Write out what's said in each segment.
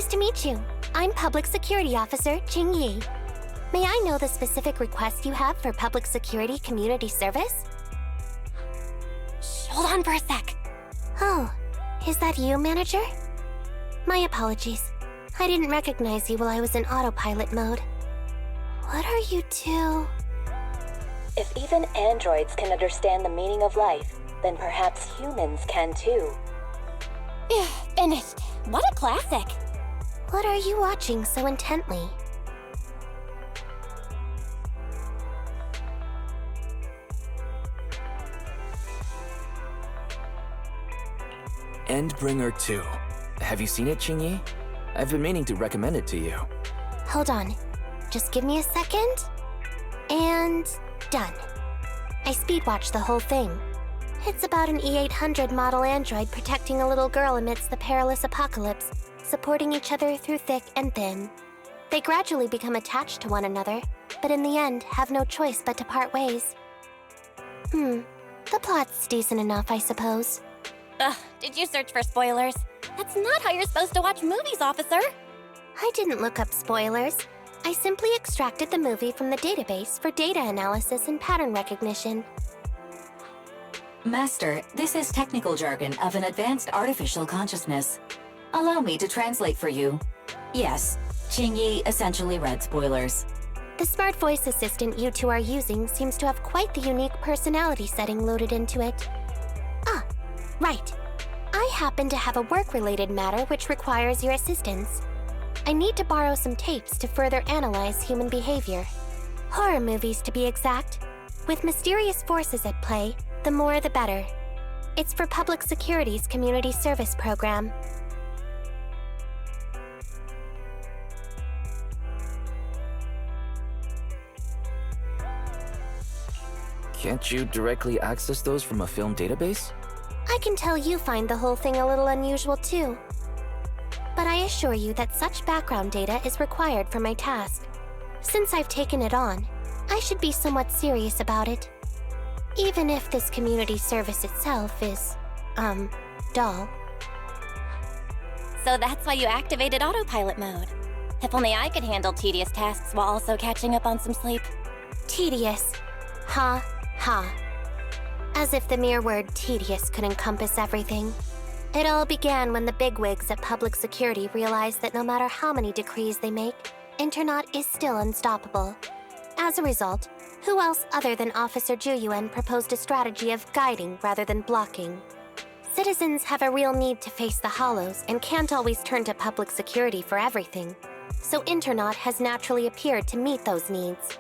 Pleased to meet you. I'm Public Security Officer Ching Yi. May I know the specific request you have for public security community service? Shh, hold on for a sec. Oh, is that you, Manager? My apologies. I didn't recognize you while I was in autopilot mode. What are you two? If even androids can understand the meaning of life, then perhaps humans can too. Finished. What a classic. What are you watching so intently? Endbringer 2. Have you seen it, Ching-Yi? I've been meaning to recommend it to you. Hold on. Just give me a second. And done. I speed-watched the whole thing. It's about an E-800 model android protecting a little girl amidst the perilous apocalypse, supporting each other through thick and thin. They gradually become attached to one another, but in the end have no choice but to part ways. The plot's decent enough, I suppose. Ugh, did you search for spoilers? That's not how you're supposed to watch movies, officer. I didn't look up spoilers. I simply extracted the movie from the database for data analysis and pattern recognition. Master, this is technical jargon of an advanced artificial consciousness. Allow me to translate for you. Yes, Ching-Yi essentially read spoilers. The smart voice assistant you two are using seems to have quite the unique personality setting loaded into it. Ah, right. I happen to have a work-related matter which requires your assistance. I need to borrow some tapes to further analyze human behavior. Horror movies, to be exact. With mysterious forces at play, the more the better. It's for Public Security's Community Service Program. Can't you directly access those from a film database? I can tell you find the whole thing a little unusual too. But I assure you that such background data is required for my task. Since I've taken it on, I should be somewhat serious about it. Even if this community service itself is, dull. So that's why you activated autopilot mode. If only I could handle tedious tasks while also catching up on some sleep. Tedious. Ha, ha. As if the mere word tedious could encompass everything. It all began when the bigwigs at Public Security realized that no matter how many decrees they make, Internaut is still unstoppable. As a result, who else other than Officer Juyuan proposed a strategy of guiding rather than blocking? Citizens have a real need to face the hollows and can't always turn to Public Security for everything. So Internaut has naturally appeared to meet those needs.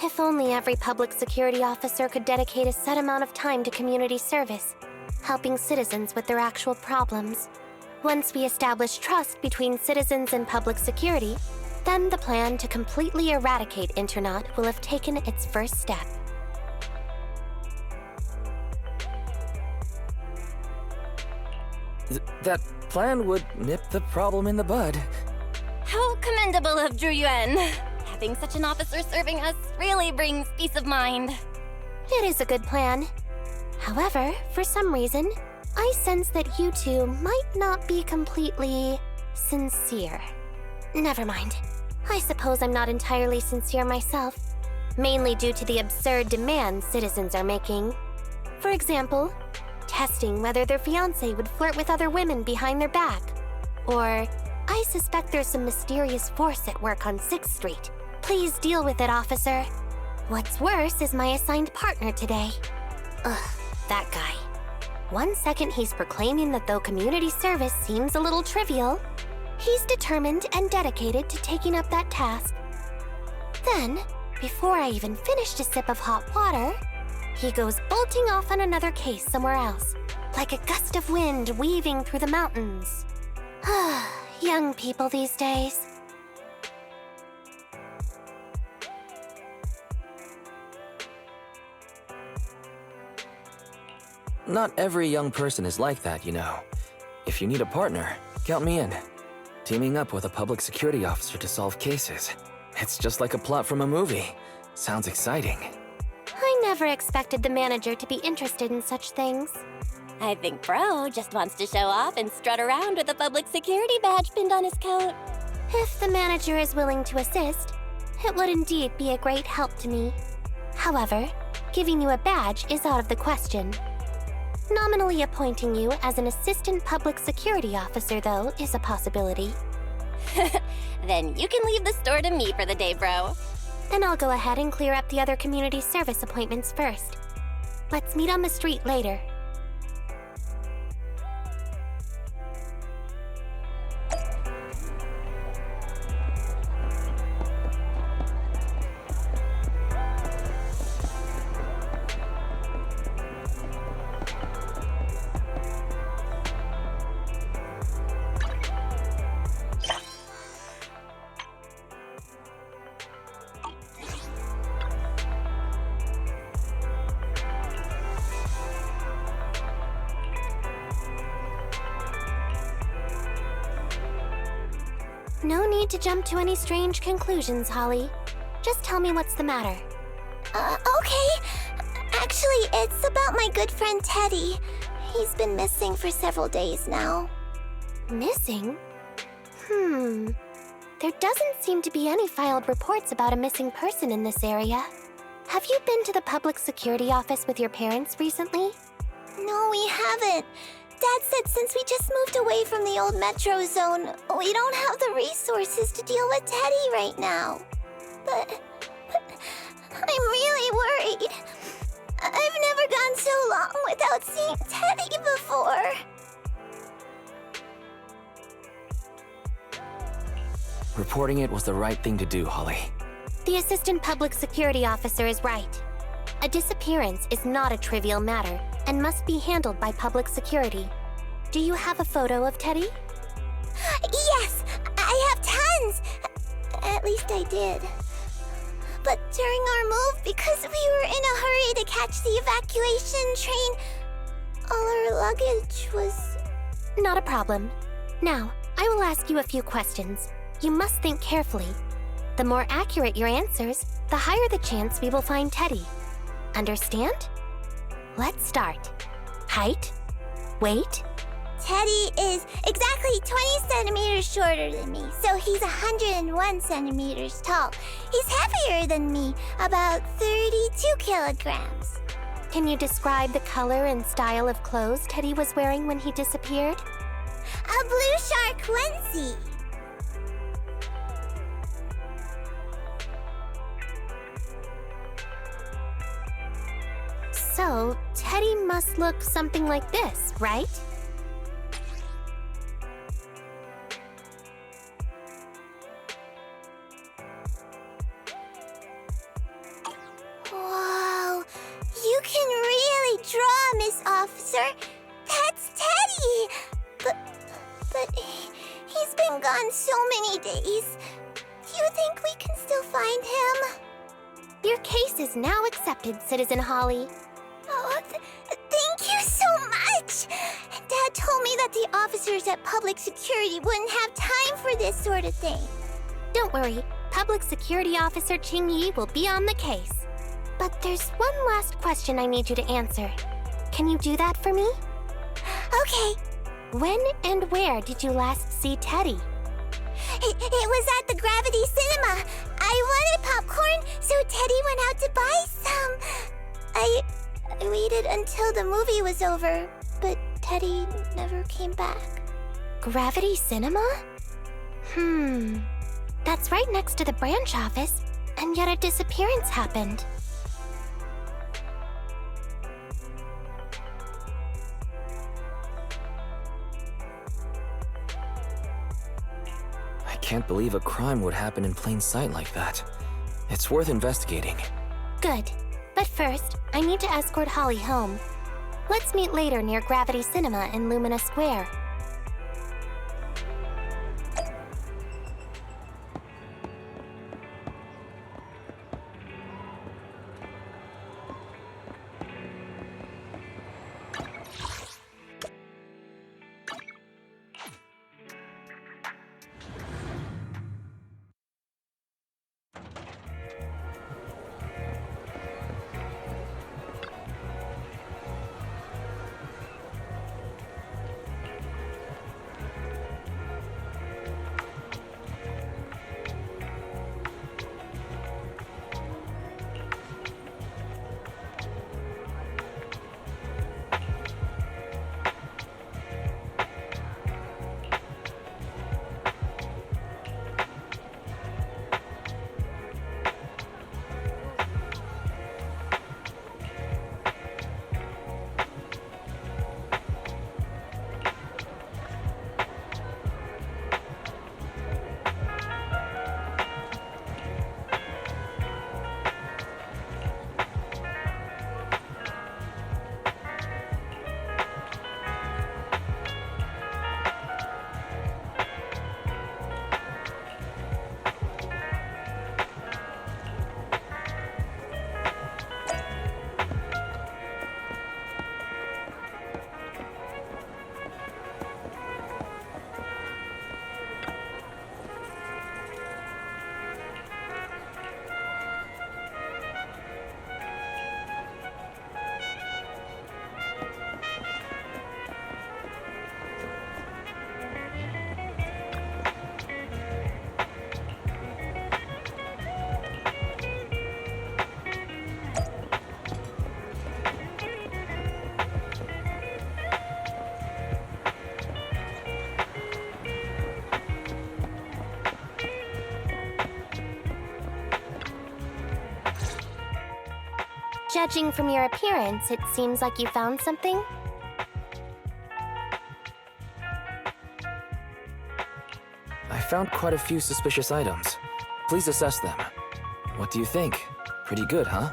If only every Public Security officer could dedicate a set amount of time to community service, helping citizens with their actual problems. Once we establish trust between citizens and Public Security, then the plan to completely eradicate Internaut will have taken its first step. That plan would nip the problem in the bud. How commendable of Zhu Yuan. Having such an officer serving us really brings peace of mind. It is a good plan. However, for some reason, I sense that you two might not be completely sincere. Never mind. I suppose I'm not entirely sincere myself, mainly due to the absurd demands citizens are making. For example, testing whether their fiancé would flirt with other women behind their back. Or, I suspect there's some mysterious force at work on 6th Street. Please deal with it, officer. What's worse is my assigned partner today. Ugh, that guy. One second he's proclaiming that though community service seems a little trivial, he's determined and dedicated to taking up that task. Then, before I even finished a sip of hot water, he goes bolting off on another case somewhere else, like a gust of wind weaving through the mountains. Young people these days. Not every young person is like that, you know. If you need a partner, count me in. Teaming up with a public security officer to solve cases. It's just like a plot from a movie. Sounds exciting. I never expected the manager to be interested in such things. I think Bro just wants to show off and strut around with a public security badge pinned on his coat. If the manager is willing to assist, it would indeed be a great help to me. However, giving you a badge is out of the question. Nominally appointing you as an assistant public security officer, though, is a possibility. Then you can leave the store to me for the day, Bro. Then I'll go ahead and clear up the other community service appointments first. Let's meet on the street later. No need to jump to any strange conclusions, Holly. Just tell me what's the matter. Okay. Actually, it's about my good friend Teddy. He's been missing for several days now. Missing? There doesn't seem to be any filed reports about a missing person in this area. Have you been to the public security office with your parents recently? No, we haven't. Dad said since we just moved away from the old metro zone, we don't have the resources to deal with Teddy right now. But I'm really worried. I've never gone so long without seeing Teddy before. Reporting it was the right thing to do, Holly. The assistant public security officer is right. A disappearance is not a trivial matter and must be handled by public security. Do you have a photo of Teddy? Yes, I have tons. At least I did. But during our move, because we were in a hurry to catch the evacuation train, all our luggage was... Not a problem. Now, I will ask you a few questions. You must think carefully. The more accurate your answers, the higher the chance we will find Teddy. Understand? Let's start. Height, weight. Teddy is exactly 20 centimeters shorter than me, so he's 101 centimeters tall. He's heavier than me, about 32 kilograms. Can you describe the color and style of clothes Teddy was wearing when he disappeared? A blue shark onesie. So, Teddy must look something like this, right? Whoa, you can really draw, Miss Officer. That's Teddy. But he's been gone so many days. Do you think we can still find him? Your case is now accepted, Citizen Holly. Oh, thank you so much! Dad told me that the officers at Public Security wouldn't have time for this sort of thing. Don't worry, Public Security Officer Ching Yi will be on the case. But there's one last question I need you to answer. Can you do that for me? Okay. When and where did you last see Teddy? It was at the Gravity Cinema. I wanted popcorn, so Teddy went out to buy some. I waited until the movie was over, but Teddy never came back. Gravity Cinema? That's right next to the branch office, and yet a disappearance happened. I can't believe a crime would happen in plain sight like that. It's worth investigating. Good. But first, I need to escort Holly home. Let's meet later near Gravity Cinema in Lumina Square. Judging from your appearance, it seems like you found something. I found quite a few suspicious items. Please assess them. What do you think? Pretty good, huh?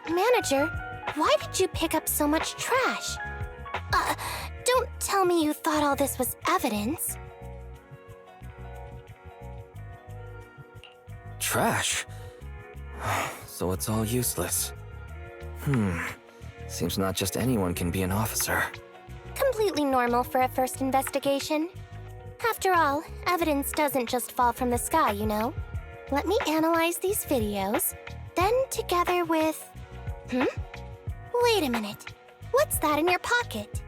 Manager, why did you pick up so much trash? Don't tell me you thought all this was evidence. Trash? So it's all useless. Seems not just anyone can be an officer. Completely normal for a first investigation. After all, evidence doesn't just fall from the sky, you know. Let me analyze these videos, then together with... Wait a minute. What's that in your pocket?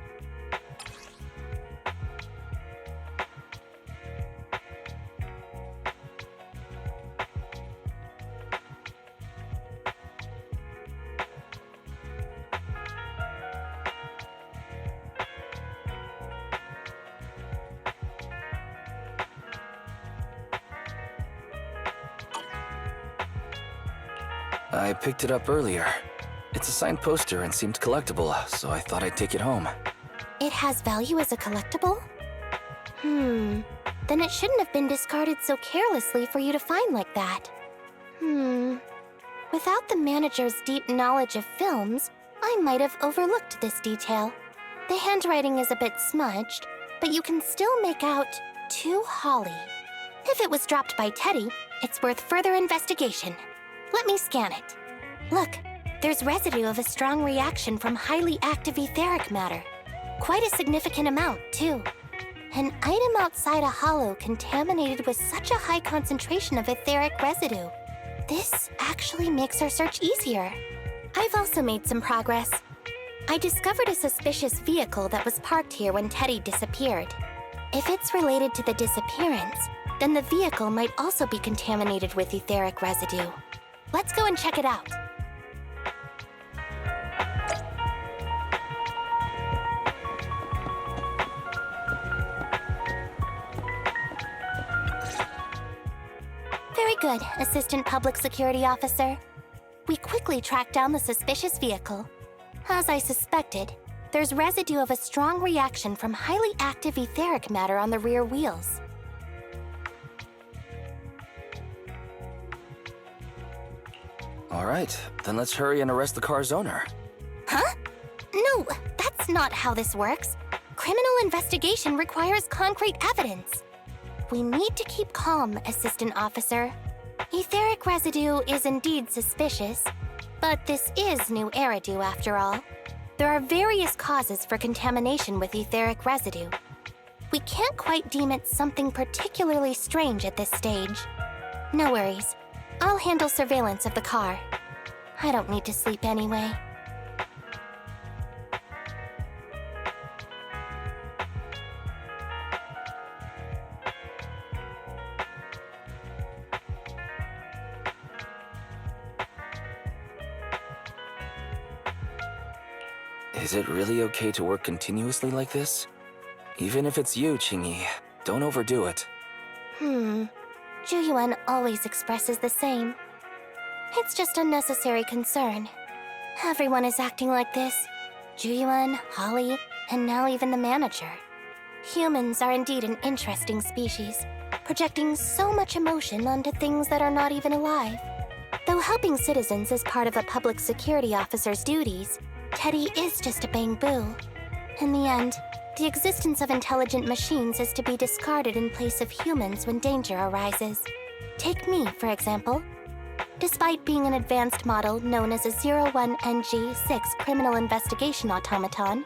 I picked it up earlier. It's a signed poster and seemed collectible, so I thought I'd take it home. It has value as a collectible? Then it shouldn't have been discarded so carelessly for you to find like that. Without the manager's deep knowledge of films, I might have overlooked this detail. The handwriting is a bit smudged, but you can still make out "To Holly." If it was dropped by Teddy, it's worth further investigation. Let me scan it. Look, there's residue of a strong reaction from highly active etheric matter. Quite a significant amount, too. An item outside a hollow contaminated with such a high concentration of etheric residue. This actually makes our search easier. I've also made some progress. I discovered a suspicious vehicle that was parked here when Teddy disappeared. If it's related to the disappearance, then the vehicle might also be contaminated with etheric residue. Let's go and check it out. Very good, Assistant Public Security Officer. We quickly tracked down the suspicious vehicle. As I suspected, there's residue of a strong reaction from highly active etheric matter on the rear wheels. All right, then let's hurry and arrest the car's owner. Huh? No, that's not how this works. Criminal investigation requires concrete evidence. We need to keep calm, Assistant Officer. Etheric residue is indeed suspicious, but this is new Eridu after all. There are various causes for contamination with etheric residue. We can't quite deem it something particularly strange at this stage. No worries. I'll handle surveillance of the car. I don't need to sleep anyway. Is it really okay to work continuously like this? Even if it's you, Qingyi, don't overdo it. Juyuan always expresses the same. It's just unnecessary concern. Everyone is acting like this. Juyuan, Holly, and now even the manager. Humans are indeed an interesting species, projecting so much emotion onto things that are not even alive. Though helping citizens is part of a public security officer's duties, Teddy is just a Bangboo. In the end, the existence of intelligent machines is to be discarded in place of humans when danger arises. Take me, for example. Despite being an advanced model known as a 01NG6 criminal investigation automaton,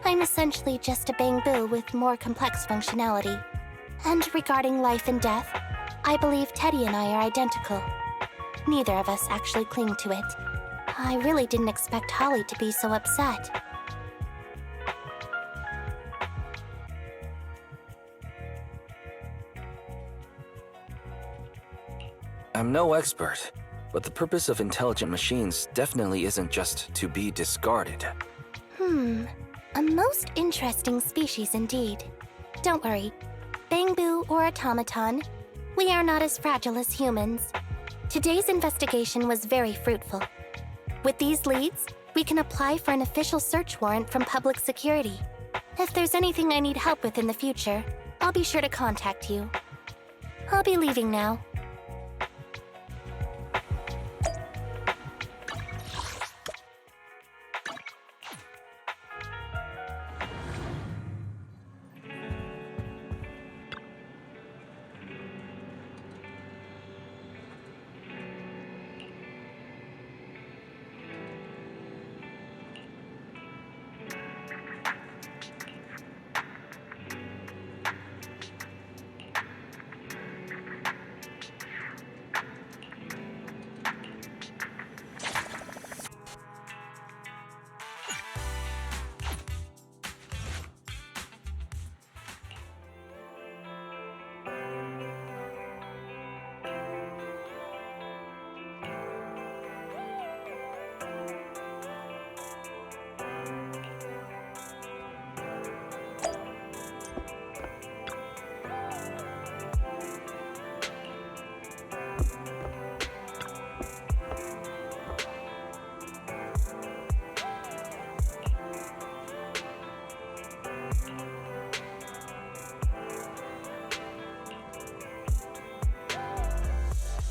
I'm essentially just a Bangboo with more complex functionality. And regarding life and death, I believe Teddy and I are identical. Neither of us actually cling to it. I really didn't expect Holly to be so upset. I'm no expert, but the purpose of intelligent machines definitely isn't just to be discarded. A most interesting species indeed. Don't worry. Bangboo or automaton, we are not as fragile as humans. Today's investigation was very fruitful. With these leads, we can apply for an official search warrant from public security. If there's anything I need help with in the future, I'll be sure to contact you. I'll be leaving now.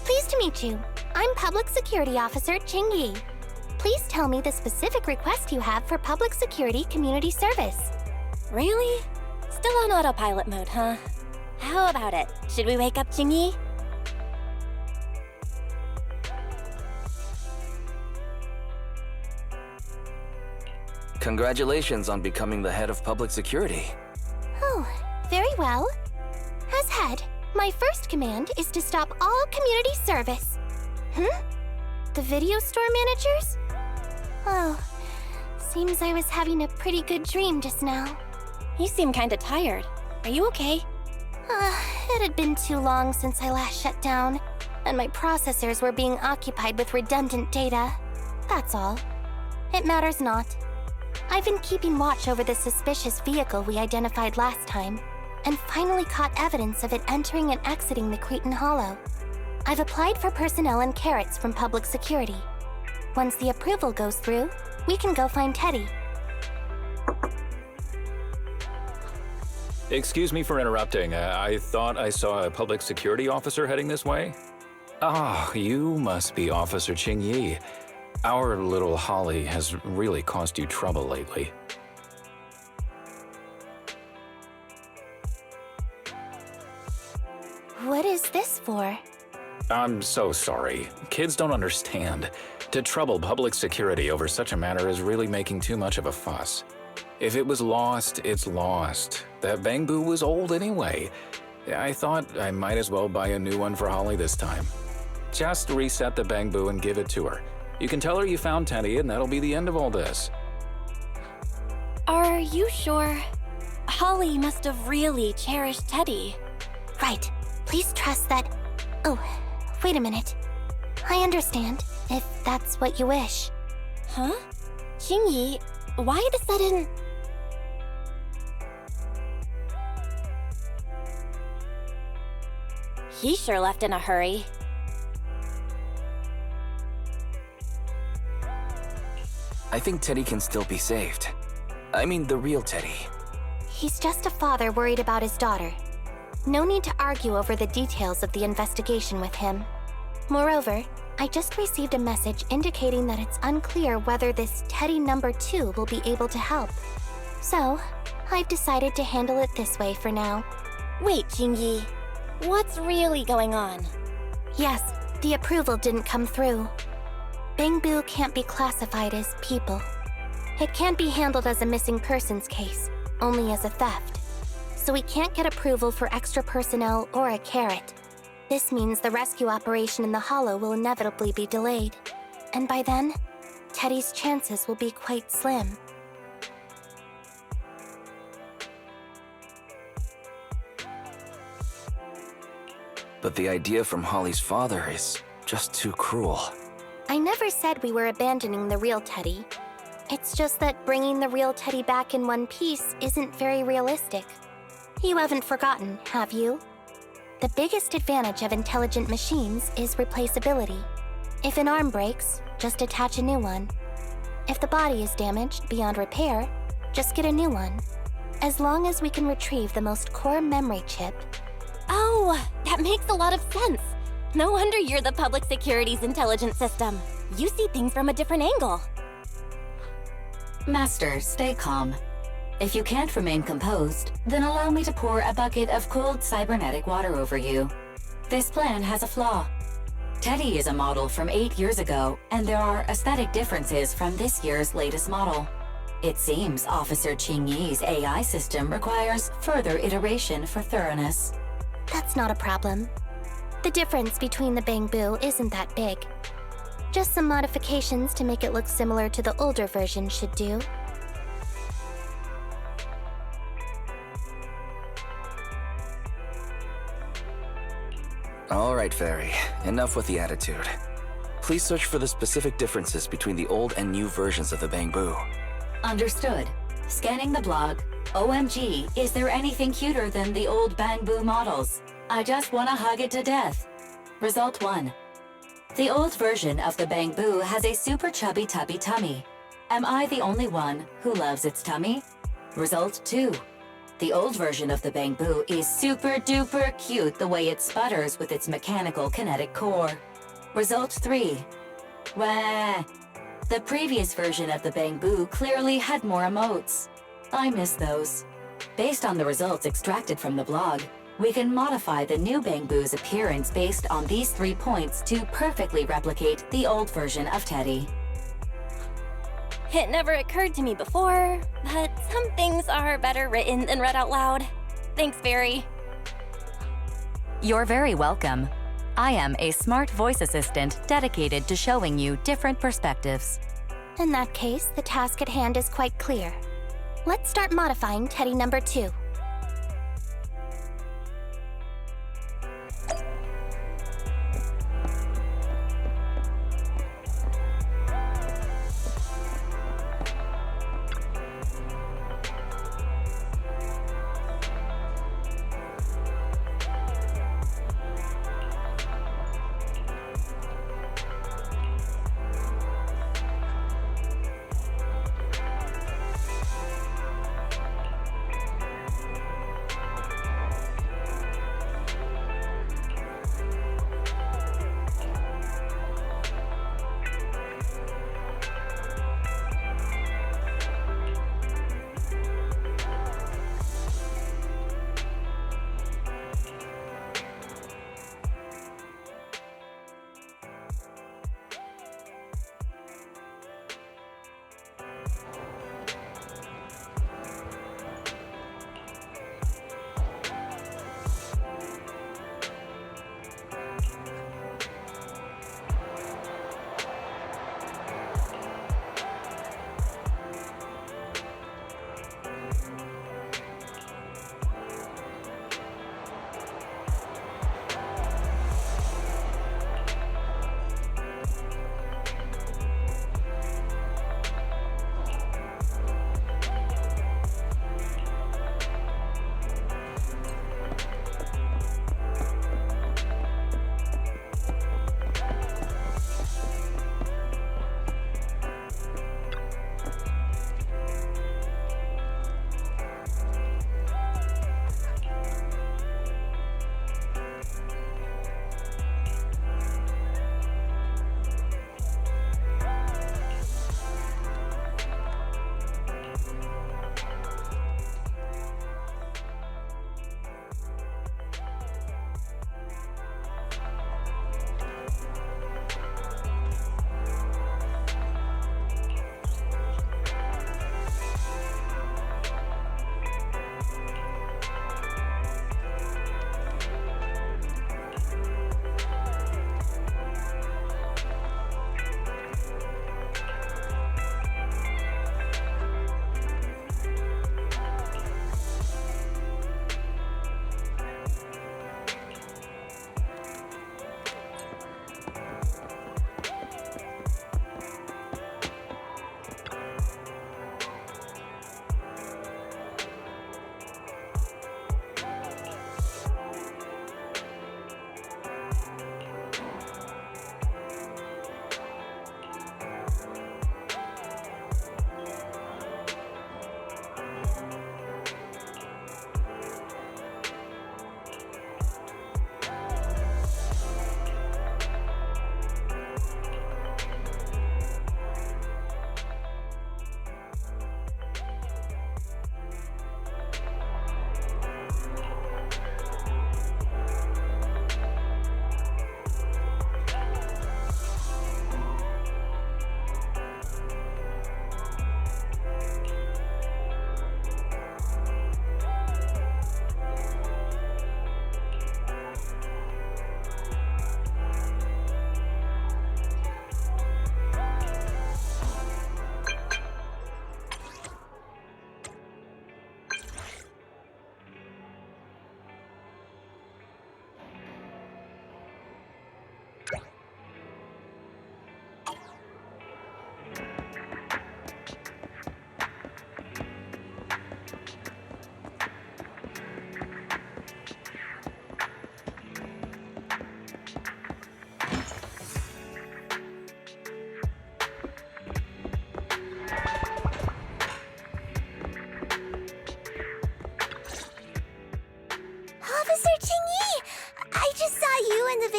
Pleased to meet you. I'm Public Security Officer Ching Yi. Please tell me the specific request you have for public security community service. Really? Still on autopilot mode, huh? How about it? Should we wake up Ching-Yi? Congratulations on becoming the head of public security. Oh, very well. As head, my first command is to stop all community service. The video store managers? Oh, seems I was having a pretty good dream just now. You seem kinda tired. Are you okay? It had been too long since I last shut down, and my processors were being occupied with redundant data. That's all. It matters not. I've been keeping watch over the suspicious vehicle we identified last time, and finally caught evidence of it entering and exiting the Cretan Hollow. I've applied for personnel and carrots from public security. Once the approval goes through, we can go find Teddy. Excuse me for interrupting. I thought I saw a public security officer heading this way. Ah, you must be Officer Ching Yi. Our little Holly has really caused you trouble lately. What is this for? I'm so sorry. Kids don't understand. To trouble public security over such a matter is really making too much of a fuss. If it was lost, it's lost. That Bangboo was old anyway. I thought I might as well buy a new one for Holly this time. Just reset the Bangboo and give it to her. You can tell her you found Teddy and that'll be the end of all this. Are you sure? Holly must have really cherished Teddy. Right. Please trust that... Oh, wait a minute. I understand, if that's what you wish. Huh? Ching-Yi, why the sudden... He sure left in a hurry. I think Teddy can still be saved. I mean, the real Teddy. He's just a father worried about his daughter. No need to argue over the details of the investigation with him. Moreover, I just received a message indicating that it's unclear whether this Teddy number 2 will be able to help. So, I've decided to handle it this way for now. Wait, Ching-Yi. What's really going on? Yes, the approval didn't come through. Bangboo can't be classified as people. It can't be handled as a missing persons case, only as a theft. So we can't get approval for extra personnel or a carrot. This means the rescue operation in the Hollow will inevitably be delayed. And by then, Teddy's chances will be quite slim. But the idea from Holly's father is just too cruel. I never said we were abandoning the real Teddy. It's just that bringing the real Teddy back in one piece isn't very realistic. You haven't forgotten, have you? The biggest advantage of intelligent machines is replaceability. If an arm breaks, just attach a new one. If the body is damaged beyond repair, just get a new one. As long as we can retrieve the most core memory chip. Oh, that makes a lot of sense. No wonder you're the public security's intelligence system. You see things from a different angle. Master, stay calm. If you can't remain composed, then allow me to pour a bucket of cold cybernetic water over you. This plan has a flaw. Teddy is a model from 8 years ago, and there are aesthetic differences from this year's latest model. It seems Officer Qingyi's AI system requires further iteration for thoroughness. That's not a problem. The difference between the Bangboo isn't that big. Just some modifications to make it look similar to the older version should do. All right, Fairy. Enough with the attitude. Please search for the specific differences between the old and new versions of the Bangboo. Understood. Scanning the blog. OMG, is there anything cuter than the old Bangboo models? I just wanna hug it to death. Result 1. The old version of the Bangboo has a super chubby tubby tummy. Am I the only one who loves its tummy? Result 2. The old version of the Bangboo is super duper cute the way it sputters with its mechanical kinetic core. Result 3. Wah. The previous version of the Bangboo clearly had more emotes. I miss those. Based on the results extracted from the blog, we can modify the new Bangboo's appearance based on these 3 points to perfectly replicate the old version of Teddy. It never occurred to me before, but some things are better written than read out loud. Thanks, Fairy. You're very welcome. I am a smart voice assistant dedicated to showing you different perspectives. In that case, the task at hand is quite clear. Let's start modifying Teddy number 2.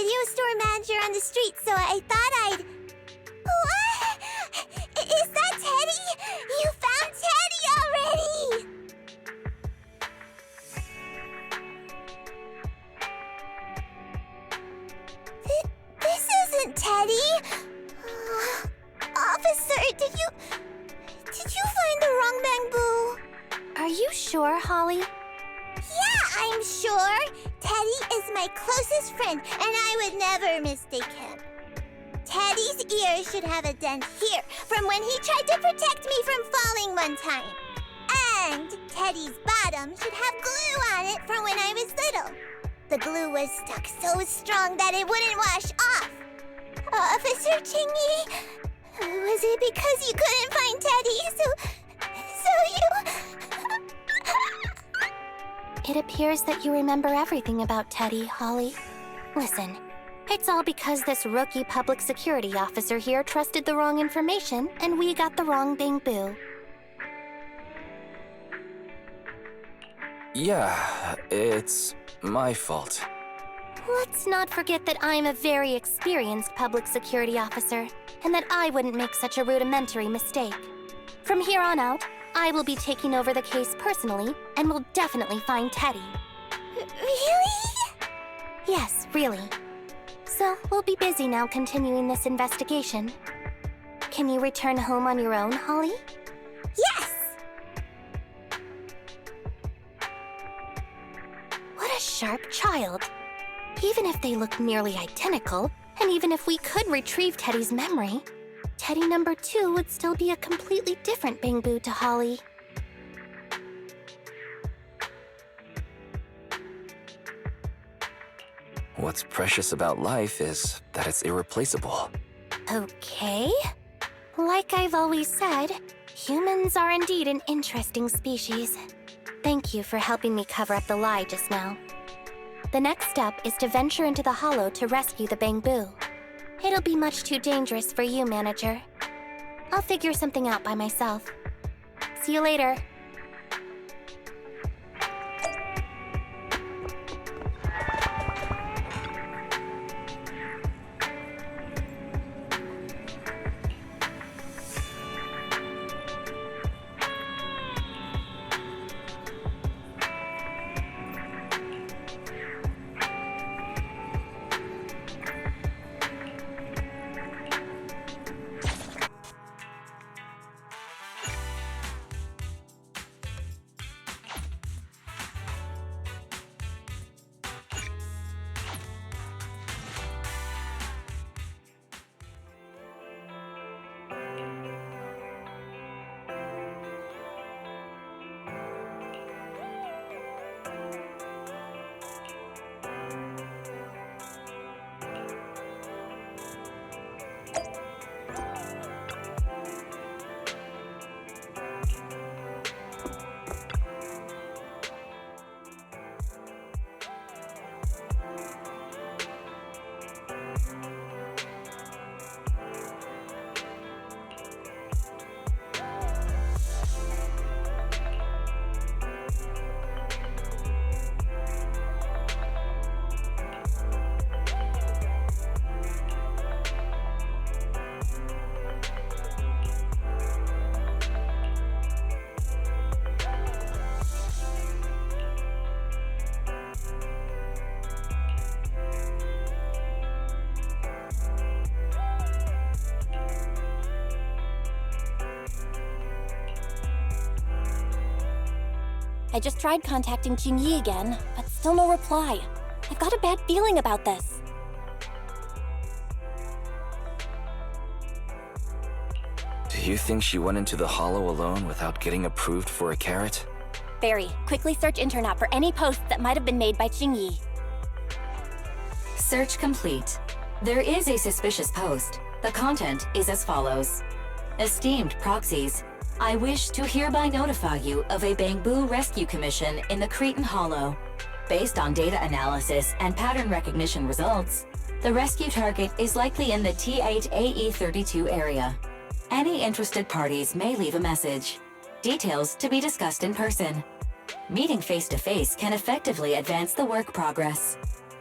video store manager on the street, so I thought I'd... What? Is that Teddy? You found Teddy already! This isn't Teddy. Officer, did you find the wrong Bangboo? Are you sure, Holly? Yeah, I'm sure. Teddy is my closest friend, and I would never mistake him. Teddy's ear should have a dent here from when he tried to protect me from falling one time. And Teddy's bottom should have glue on it from when I was little. The glue was stuck so strong that it wouldn't wash off. Officer Chingy, was it because you couldn't find Teddy, so you... It appears that you remember everything about Teddy, Holly. Listen, it's all because this rookie public security officer here trusted the wrong information, and we got the wrong Bangboo. Yeah, it's my fault. Let's not forget that I'm a very experienced public security officer, and that I wouldn't make such a rudimentary mistake. From here on out, I will be taking over the case personally, and will definitely find Teddy. Really? Yes, really. So, we'll be busy now continuing this investigation. Can you return home on your own, Holly? Yes! What a sharp child. Even if they look nearly identical, and even if we could retrieve Teddy's memory, Teddy number 2 would still be a completely different Bangboo to Holly. What's precious about life is that it's irreplaceable. Okay. Like I've always said, humans are indeed an interesting species. Thank you for helping me cover up the lie just now. The next step is to venture into the hollow to rescue the Bangboo. It'll be much too dangerous for you, Manager. I'll figure something out by myself. See you later. I just tried contacting Jingyi again, but still no reply. I've got a bad feeling about this. Do you think she went into the hollow alone without getting approved for a carrot? Barry, quickly search internet for any posts that might have been made by Jingyi. Search complete. There is a suspicious post. The content is as follows. Esteemed proxies, I wish to hereby notify you of a Bangboo rescue commission in the Cretan Hollow. Based on data analysis and pattern recognition results, the rescue target is likely in the T8AE32 area. Any interested parties may leave a message. Details to be discussed in person. Meeting face-to-face can effectively advance the work progress.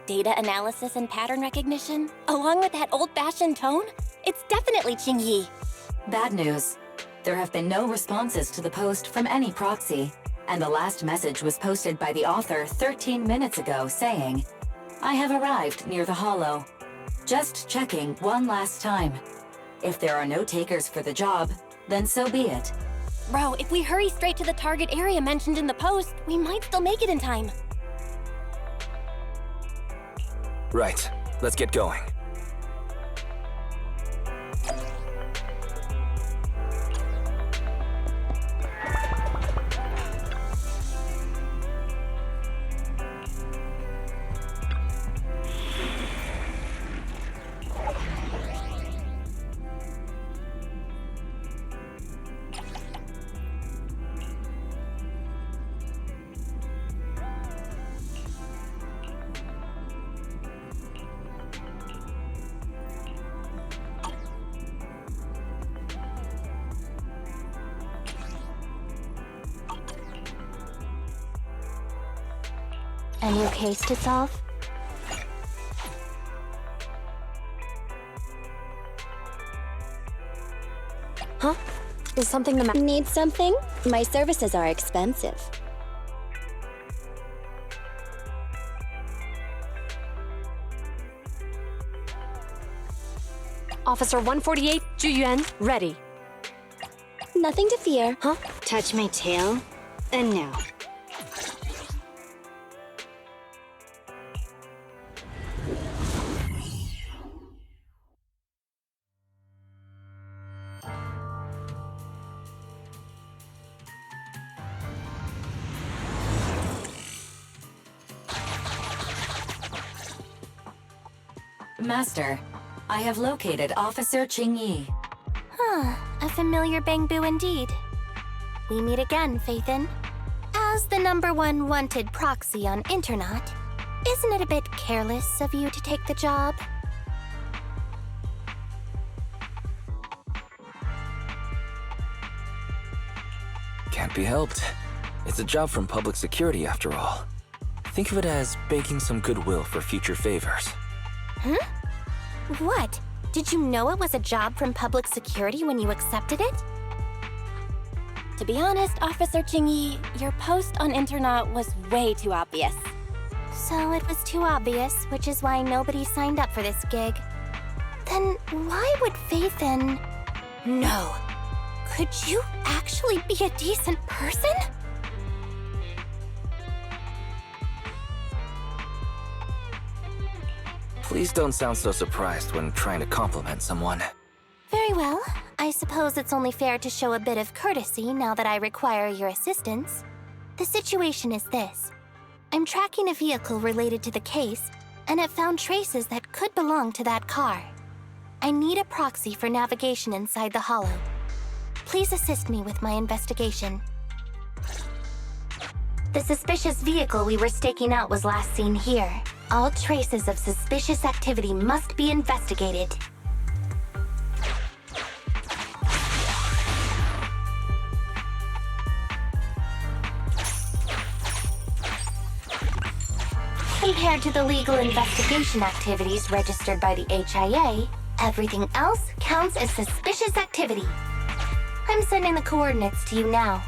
data analysis and pattern recognition, along with that old-fashioned tone, it's definitely Qingyi. Bad news. There have been no responses to the post from any proxy, and the last message was posted by the author 13 minutes ago saying, "I have arrived near the hollow. Just checking one last time. If there are no takers for the job, then so be it." Bro, if we hurry straight to the target area mentioned in the post, we might still make it in time. Right, let's get going. A new case to solve? Huh? Is something the matter? Need something? My services are expensive. Officer 148, Juyuan, ready. Nothing to fear. Huh? Touch my tail, and now. Master, I have located Officer Qingyi. A familiar Bangboo indeed. We meet again, Faithin. As the #1 wanted proxy on Internet, isn't it a bit careless of you to take the job? Can't be helped. It's a job from public security after all. Think of it as baking some goodwill for future favors. Huh? What? Did you know it was a job from public security when you accepted it? To be honest, Officer Qingyi, your post on Internet was way too obvious. So it was too obvious, which is why nobody signed up for this gig. Then why would Faithin... No. Could you actually be a decent person? Please don't sound so surprised when trying to compliment someone. Very well. I suppose it's only fair to show a bit of courtesy now that I require your assistance. The situation is this. I'm tracking a vehicle related to the case, and it found traces that could belong to that car. I need a proxy for navigation inside the hollow. Please assist me with my investigation. The suspicious vehicle we were staking out was last seen here. All traces of suspicious activity must be investigated. Compared to the legal investigation activities registered by the HIA, everything else counts as suspicious activity. I'm sending the coordinates to you now.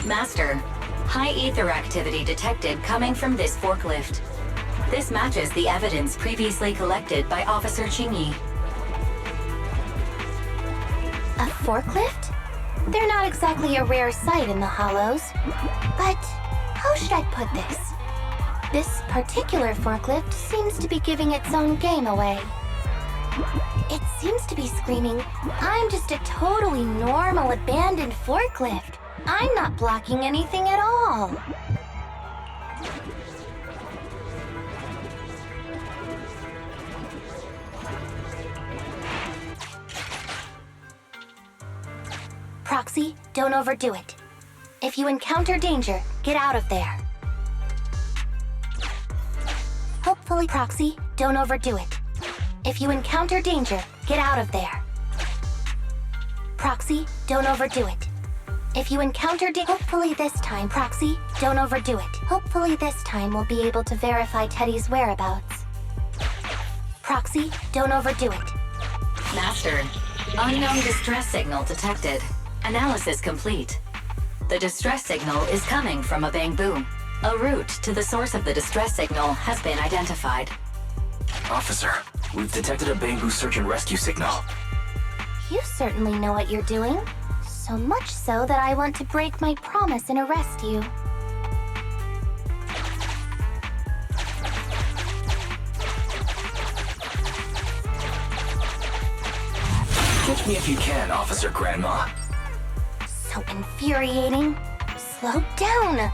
Master, high ether activity detected coming from this forklift. This matches the evidence previously collected by Officer Qingyi. A forklift? They're not exactly a rare sight in the hollows. But how should I put this? This particular forklift seems to be giving its own game away. It seems to be screaming, "I'm just a totally normal abandoned forklift. I'm not blocking anything at all." Proxy, don't overdo it. If you encounter danger, get out of there. Hopefully, Proxy, don't overdo it. If you encounter danger, Get out of there. Proxy, don't overdo it. If you encounter hopefully this time, Proxy, don't overdo it. Hopefully this time we'll be able to verify Teddy's whereabouts. Proxy, don't overdo it. Master, unknown distress signal detected. Analysis complete. The distress signal is coming from a Bangboo. A route to the source of the distress signal has been identified. Officer, we've detected a Bangboo search and rescue signal. You certainly know what you're doing. So much so that I want to break my promise and arrest you. Catch me if you can, Officer Grandma. So infuriating. Slow down.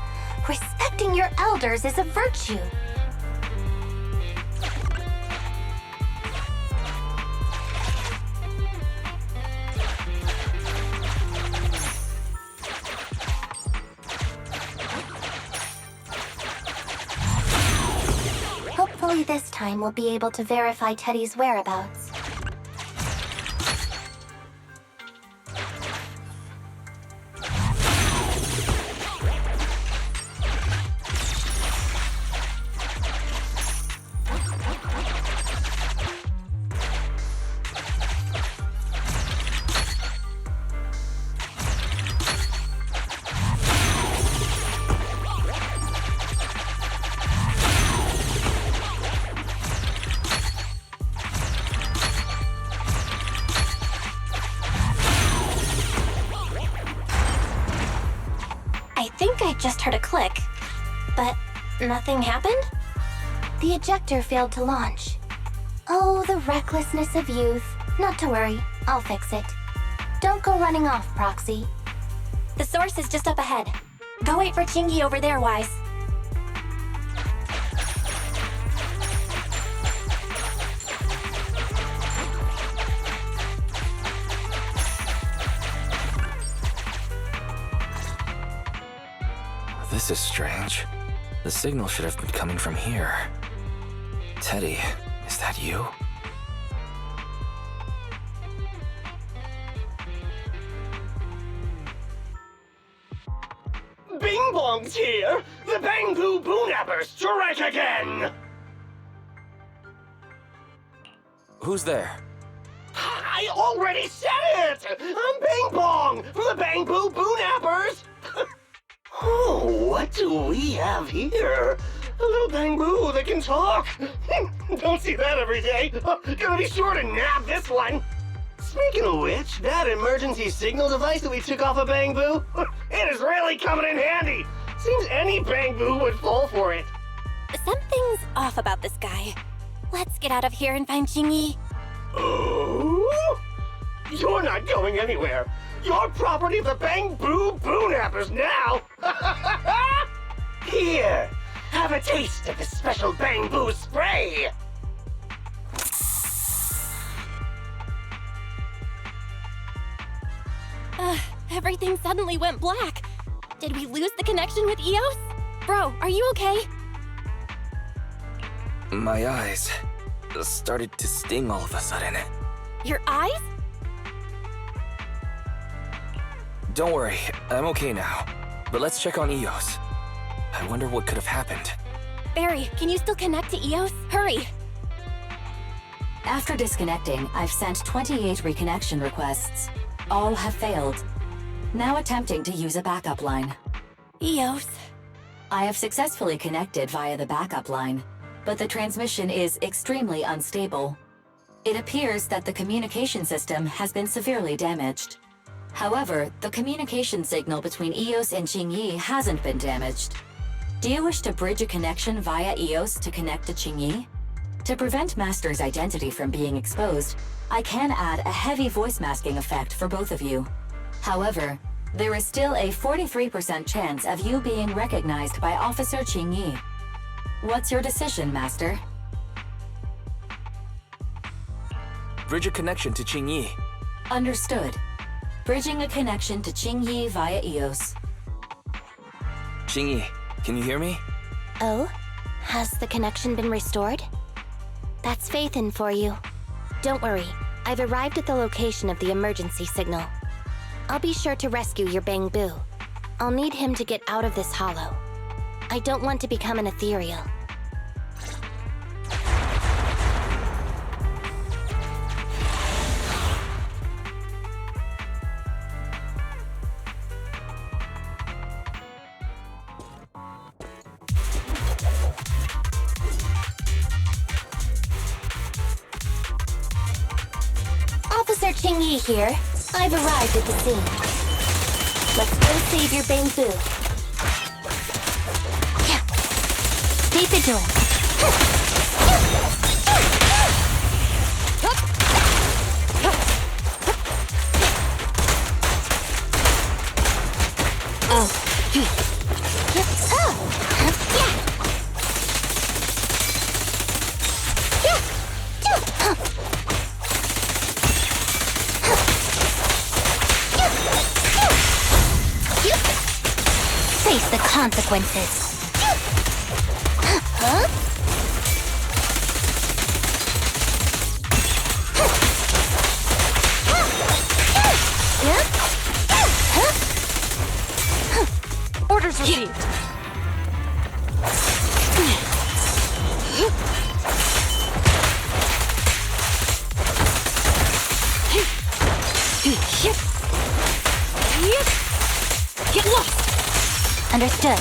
Respecting your elders is a virtue. Hopefully this time we'll be able to verify Teddy's whereabouts. I think I just heard a click, but nothing happened? The ejector failed to launch. Oh, the recklessness of youth. Not to worry, I'll fix it. Don't go running off, Proxy. The source is just up ahead. Go wait for Chingy over there, Wise. This is strange. The signal should have been coming from here. Teddy, is that you? Bing Bong's here! The Bangboo Boonappers strike again! Who's there? I already said it! I'm Bing Bong from the Bangboo Boonappers! Oh, what do we have here? A little Bangboo that can talk! Don't see that every day! Gonna be sure to nab this one! Speaking of which, that emergency signal device that we took off of Bangboo, it is really coming in handy! Seems any Bangboo would fall for it. Something's off about this guy. Let's get out of here and find Chingy. Oh? You're not going anywhere. You're property of the Bangboo Boonappers now! Here, have a taste of the special Bangboo spray! Everything suddenly went black. Did we lose the connection with Eos? Bro, are you okay? My eyes started to sting all of a sudden. Your eyes? Don't worry, I'm okay now. But let's check on Eos. I wonder what could have happened. Barry, can you still connect to Eos? Hurry! After disconnecting, I've sent 28 reconnection requests. All have failed. Now attempting to use a backup line. Eos. I have successfully connected via the backup line, but the transmission is extremely unstable. It appears that the communication system has been severely damaged. However, the communication signal between Eos and Qingyi hasn't been damaged. Do you wish to bridge a connection via Eos to connect to Qingyi? To prevent Master's identity from being exposed, I can add a heavy voice masking effect for both of you. However, there is still a 43% chance of you being recognized by Officer Qingyi. What's your decision, Master? Bridge a connection to Qingyi. Understood. Bridging a connection to Qingyi via Eos. Qingyi, can you hear me? Oh? Has the connection been restored? That's Faithin for you. Don't worry, I've arrived at the location of the emergency signal. I'll be sure to rescue your Bangboo. I'll need him to get out of this hollow. I don't want to become an ethereal. Officer Ching-Yi here. I've arrived at the scene. Let's go save your Bangboo. Yeah. Stay vigilant. Face the consequences. Huh? Orders received. Get lost! Understood.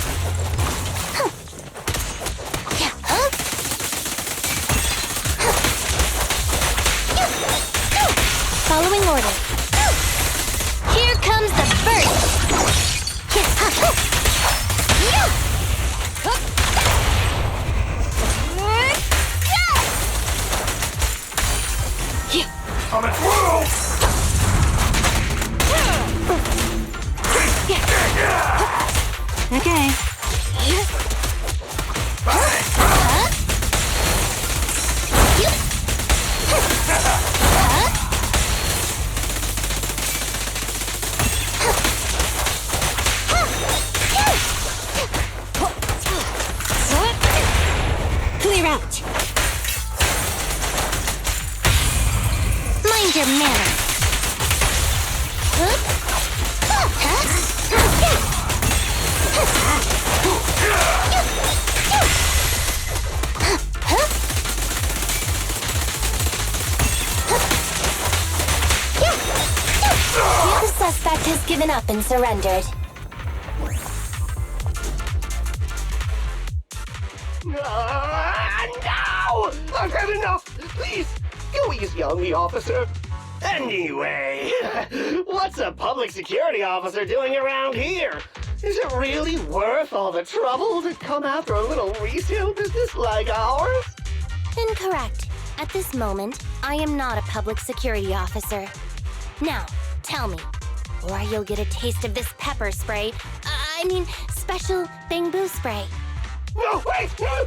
Following order. Here comes the burst! Coming through! Okay. Clear out. Mind your manners. The suspect has given up and surrendered. No! I've had enough! Please, go easy on me, officer. Anyway, what's a public security officer doing around here? Is it really worth all the trouble to come after a little resale business like ours? Incorrect. At this moment, I am not a public security officer. Now, tell me, or you'll get a taste of this pepper spray. Special Bangboo spray. No, wait! No,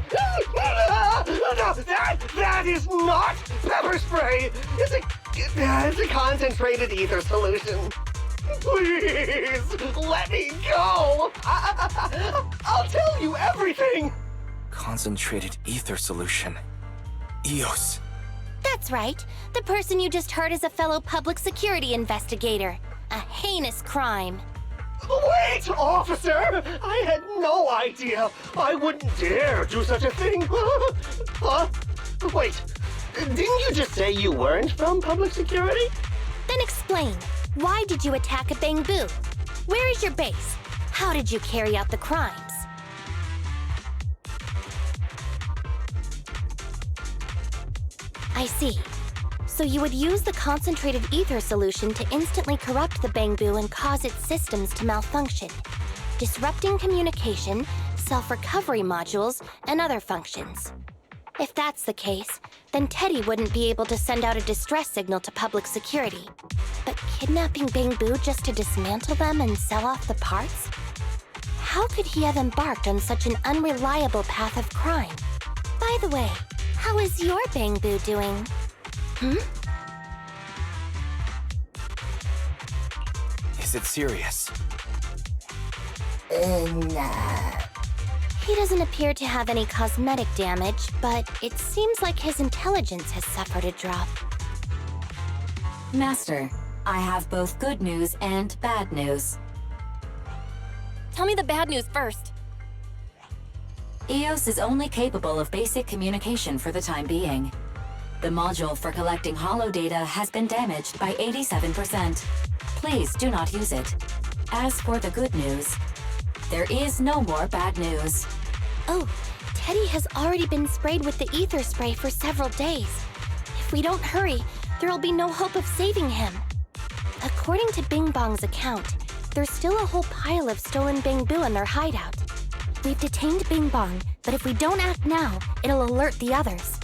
that is not pepper spray! It's a concentrated ether solution. Please, let me go! I'll tell you everything! Concentrated ether solution. EOS. That's right. The person you just heard is a fellow public security investigator. A heinous crime. Wait, officer! I had no idea. I wouldn't dare do such a thing. Huh? Wait, didn't you just say you weren't from public security? Then explain. Why did you attack a Bangboo? Where is your base? How did you carry out the crimes? I see. So you would use the concentrated ether solution to instantly corrupt the Bangboo and cause its systems to malfunction, disrupting communication, self-recovery modules, and other functions. If that's the case, then Teddy wouldn't be able to send out a distress signal to public security. But kidnapping Bangboo just to dismantle them and sell off the parts? How could he have embarked on such an unreliable path of crime? By the way, how is your Bangboo doing? Is it serious? Nah. He doesn't appear to have any cosmetic damage, but it seems like his intelligence has suffered a drop. Master, I have both good news and bad news. Tell me the bad news first. EOS is only capable of basic communication for the time being. The module for collecting holo data has been damaged by 87%. Please do not use it. As for the good news, there is no more bad news. Oh, Teddy has already been sprayed with the ether spray for several days. If we don't hurry, there'll be no hope of saving him. According to Bing Bong's account, there's still a whole pile of stolen Bangboo in their hideout. We've detained Bing Bong, but if we don't act now, it'll alert the others.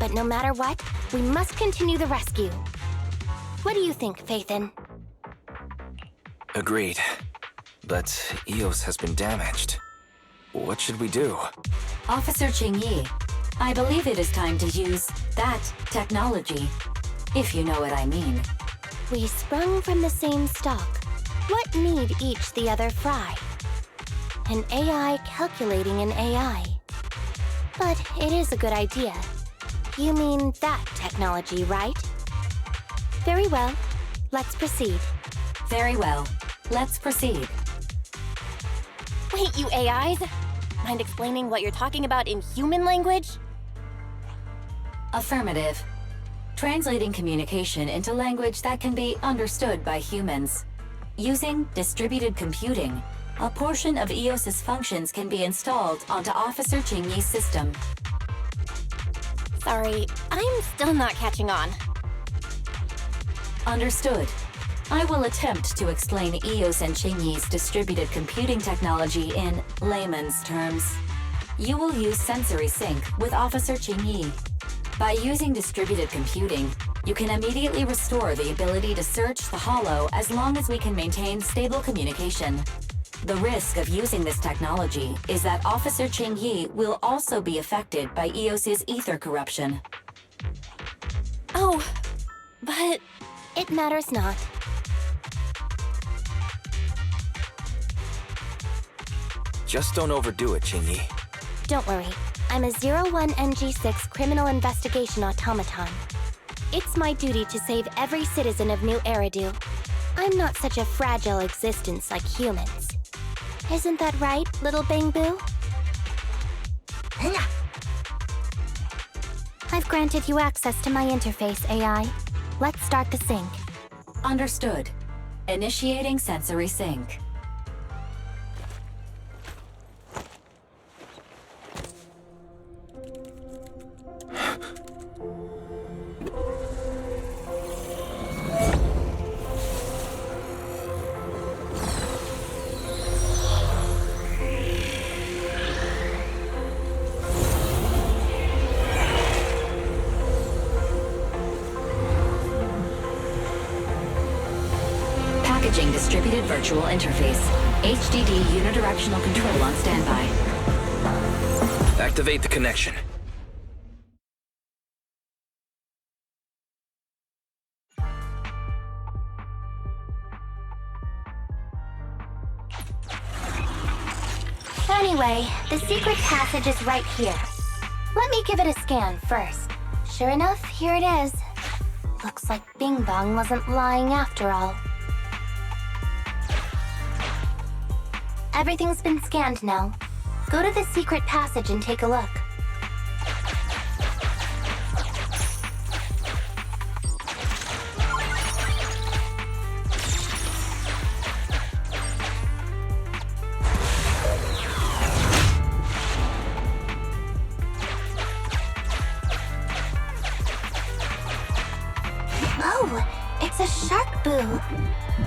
But no matter what, we must continue the rescue. What do you think, Faithin? Agreed. But EOS has been damaged. What should we do? Officer Qingyi, I believe it is time to use that technology, if you know what I mean. We sprung from the same stock. What need each the other fry? An AI calculating an AI. But it is a good idea. You mean that technology, right? Very well. Let's proceed. Very well. Let's proceed. Wait, you AIs? Mind explaining what you're talking about in human language? Affirmative. Translating communication into language that can be understood by humans. Using distributed computing, a portion of EOS's functions can be installed onto Officer Qingyi's system. Sorry, I'm still not catching on. Understood. I will attempt to explain EOS and Qingyi's distributed computing technology in layman's terms. You will use sensory sync with Officer Qingyi. By using distributed computing, you can immediately restore the ability to search the holo as long as we can maintain stable communication. The risk of using this technology is that Officer Qingyi will also be affected by EOS's ether corruption. Oh, but it matters not. Just don't overdo it, Qingyi. Don't worry. I'm a 01NG6 criminal investigation automaton. It's my duty to save every citizen of New Eridu. I'm not such a fragile existence like humans. Isn't that right, little Bangboo? I've granted you access to my interface, AI. Let's start the sync. Understood. Initiating sensory sync. Distributed virtual interface. HDD unidirectional control on standby. Activate the connection. Anyway, the secret passage is right here. Let me give it a scan first. Sure enough, here it is. Looks like Bing Bong wasn't lying after all. Everything's been scanned now. Go to the secret passage and take a look. Oh, it's a shark boo.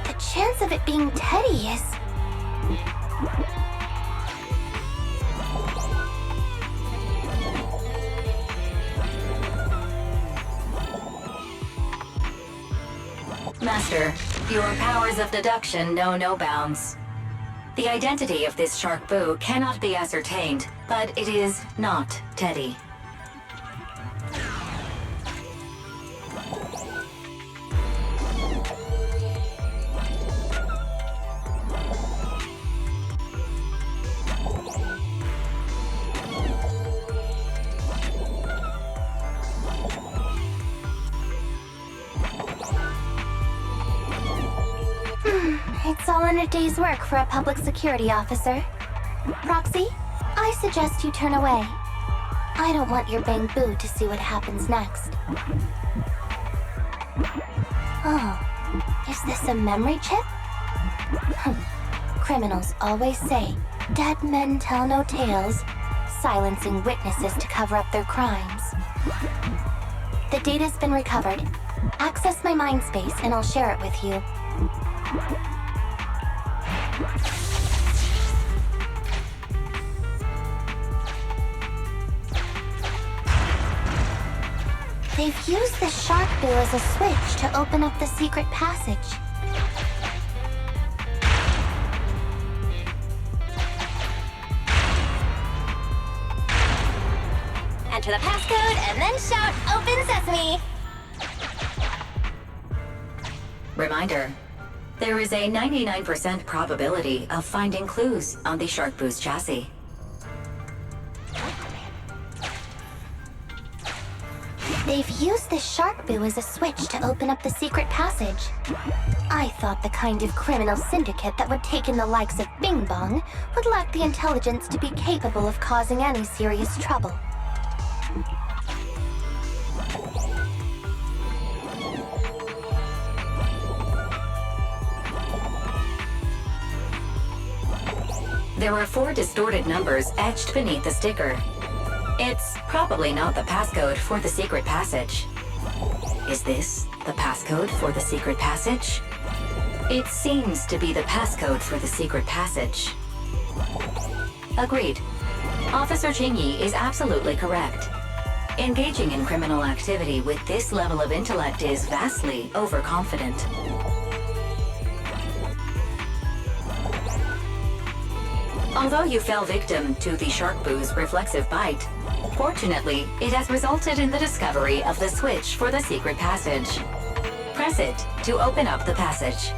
The chance of it being Teddy is... Master, your powers of deduction know no bounds. The identity of this shark boo cannot be ascertained, but it is not Teddy. It's all in a day's work for a public security officer. Proxy, I suggest you turn away. I don't want your Bangboo to see what happens next. Oh, is this a memory chip? Criminals always say, dead men tell no tales, silencing witnesses to cover up their crimes. The data's been recovered. Access my mind space and I'll share it with you. They've used the shark bill as a switch to open up the secret passage. Enter the passcode and then shout, "Open Sesame!" Reminder, there is a 99% probability of finding clues on the Shark Boo's chassis. They've used the shark bill as a switch to open up the secret passage. I thought the kind of criminal syndicate that would take in the likes of Bing Bong would lack the intelligence to be capable of causing any serious trouble. There are 4 distorted numbers etched beneath the sticker. It's probably not the passcode for the secret passage. Is this the passcode for the secret passage? It seems to be the passcode for the secret passage. Agreed. Officer Qingyi is absolutely correct. Engaging in criminal activity with this level of intellect is vastly overconfident. Although you fell victim to the Shark Boo's reflexive bite, fortunately, it has resulted in the discovery of the switch for the secret passage. Press it to open up the passage.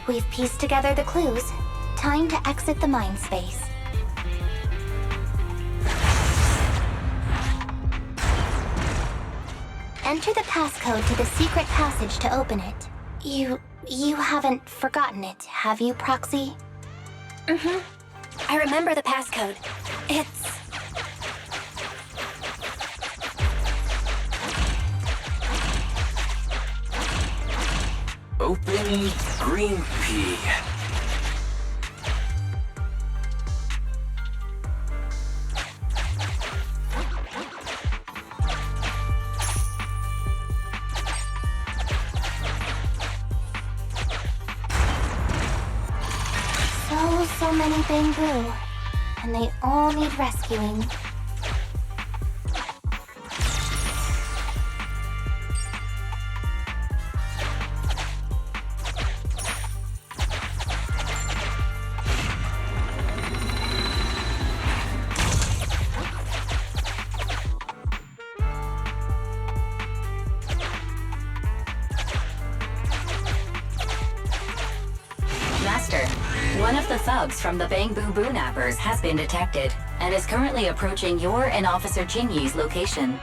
We've pieced together the clues. Time to exit the mind space. Enter the passcode to the secret passage to open it. You haven't forgotten it, have you, Proxy? Mm-hmm. I remember the passcode. It's... Open green pea. So many Bangboo, and they all need rescuing. Master, one of the thugs from the Bangboo Boonappers has been detected and is currently approaching your and Officer Qingyi's location.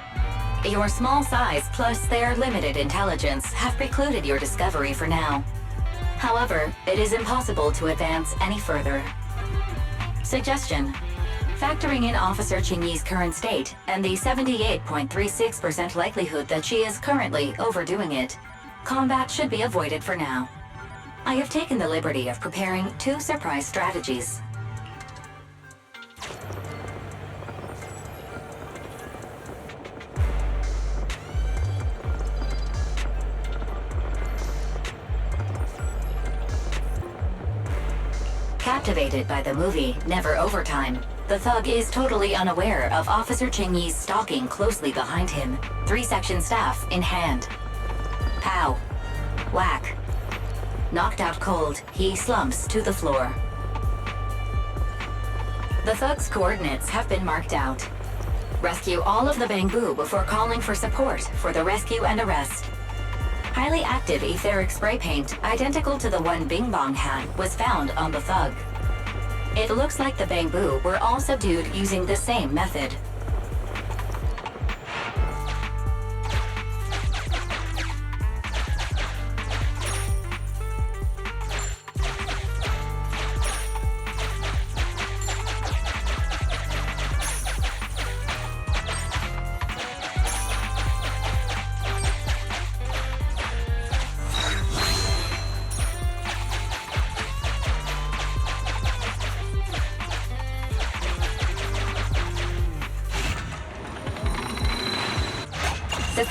Your small size plus their limited intelligence have precluded your discovery for now. However, it is impossible to advance any further. Suggestion: factoring in Officer Qingyi's current state and the 78.36% likelihood that she is currently overdoing it, combat should be avoided for now. I have taken the liberty of preparing 2 surprise strategies. Captivated by the movie Never Overtime, the thug is totally unaware of Officer Qingyi's stalking closely behind him, 3-section staff in hand. Pow. Whack. Knocked out cold, he slumps to the floor. The thug's coordinates have been marked out. Rescue all of the Bangboo before calling for support for the rescue and arrest. Highly active etheric spray paint, identical to the one Bing Bong had, was found on the thug. It looks like the Bangboo were all subdued using the same method.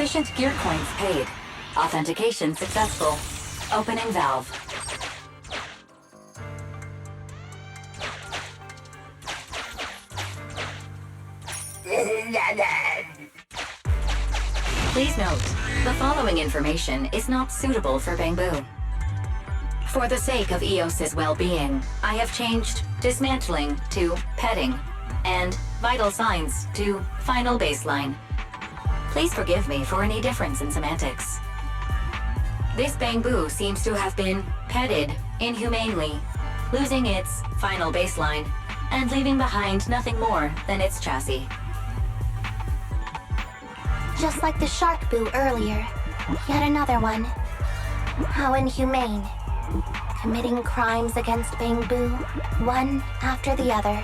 Sufficient gear coins paid. Authentication successful. Opening valve. Please note, the following information is not suitable for Bangboo. For the sake of EOS's well-being, I have changed dismantling to petting, and vital signs to final baseline. Please forgive me for any difference in semantics. This Bangboo seems to have been petted inhumanely, losing its final baseline, and leaving behind nothing more than its chassis. Just like the shark boo earlier. Yet another one. How inhumane. Committing crimes against Bangboo, one after the other.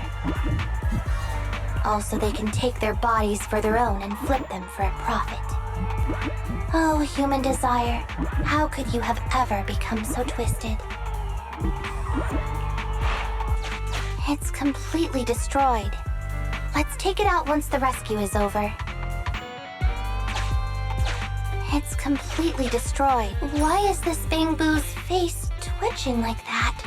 Also, they can take their bodies for their own and flip them for a profit. Oh, human desire, how could you have ever become so twisted? It's completely destroyed. Let's take it out once the rescue is over. It's completely destroyed. Why is this Bangboo's face twitching like that?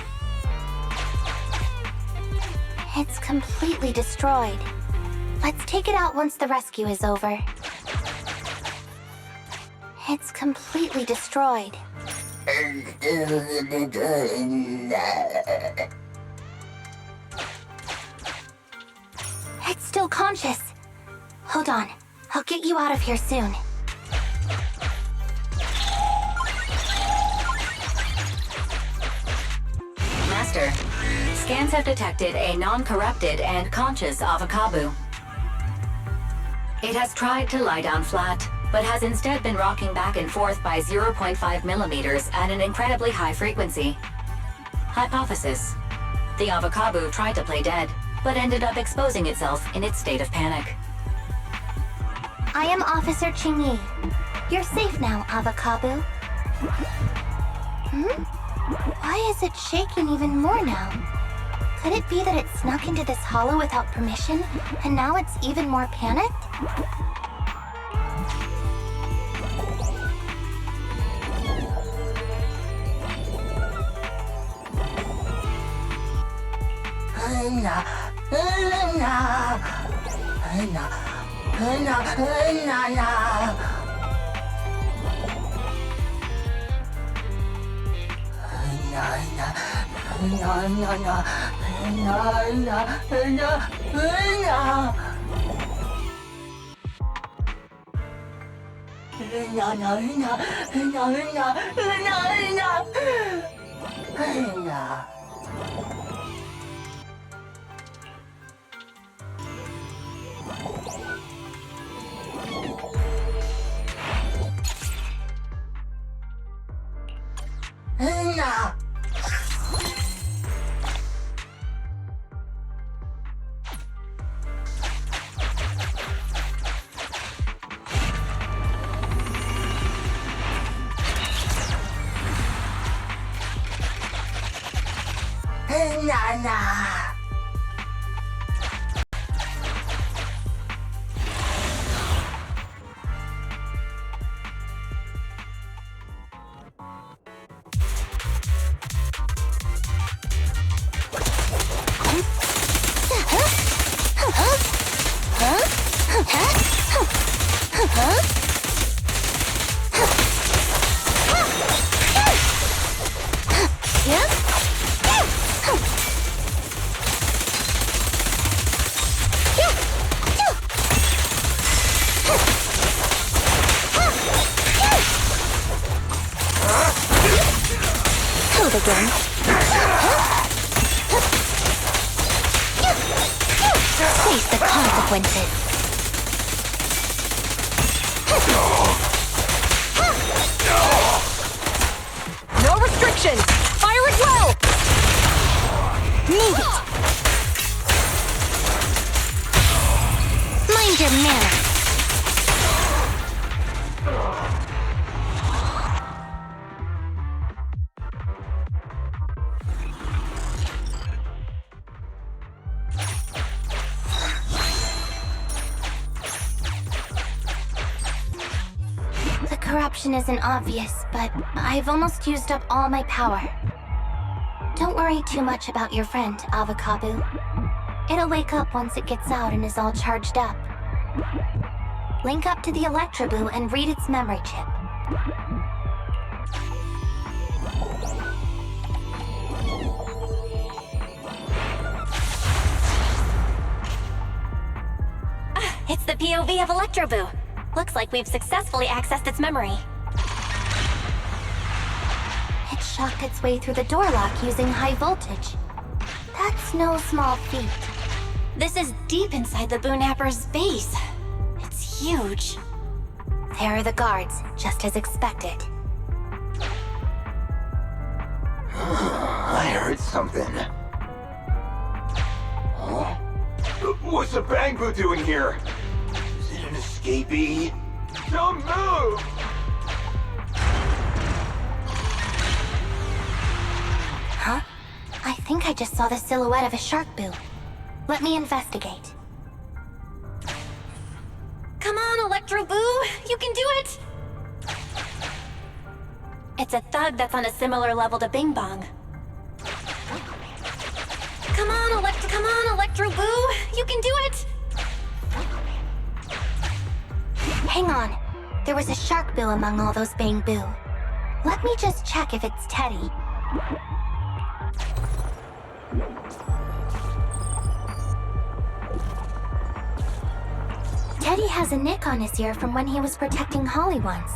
It's completely destroyed. Let's take it out once the rescue is over. It's completely destroyed. It's still conscious. Hold on. I'll get you out of here soon. Master, scans have detected a non-corrupted and conscious Avocabo. It has tried to lie down flat, but has instead been rocking back and forth by 0.5 millimeters at an incredibly high frequency. Hypothesis: the Avocabo tried to play dead, but ended up exposing itself in its state of panic. I am Officer Qingyi. You're safe now, Avocabo. Why is it shaking even more now? Could it be that it snuck into this hollow without permission, and now it's even more panicked? Face the consequences. No restrictions! Fire at will! Move it! Mind your manners. corruption isn't obvious, but I've almost used up all my power. Don't worry too much about your friend, Avakabu. It'll wake up once it gets out and is all charged up. Link up to the Electroboo and read its memory chip. It's the POV of Electroboo. Looks like we've successfully accessed its memory. It shocked its way through the door lock using high voltage. That's no small feat. This is deep inside the Boonapper's base. It's huge. There are the guards, just as expected. I heard something. Huh? What's the Bangboo doing here? Is it an escapee? Don't move! Huh? I think I just saw the silhouette of a shark boo. Let me investigate. Come on, Electroboo! You can do it! It's a thug that's on a similar level to Bing Bong. Come on, Electroboo! You can do it! Hang on. There was a shark boo among all those Bangboo. Let me just check if it's Teddy. Teddy has a nick on his ear from when he was protecting Holly once.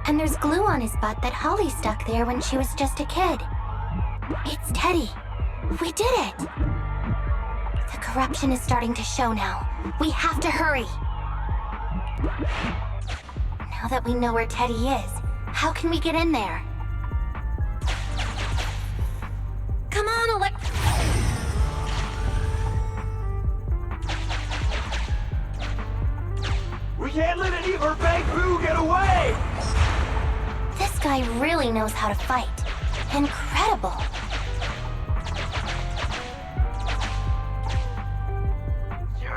And there's glue on his butt that Holly stuck there when she was just a kid. It's Teddy. We did it! The corruption is starting to show now. We have to hurry! Now that we know where Teddy is, how can we get in there? Come on, We can't let any of our Bangboo get away! This guy really knows how to fight. Incredible!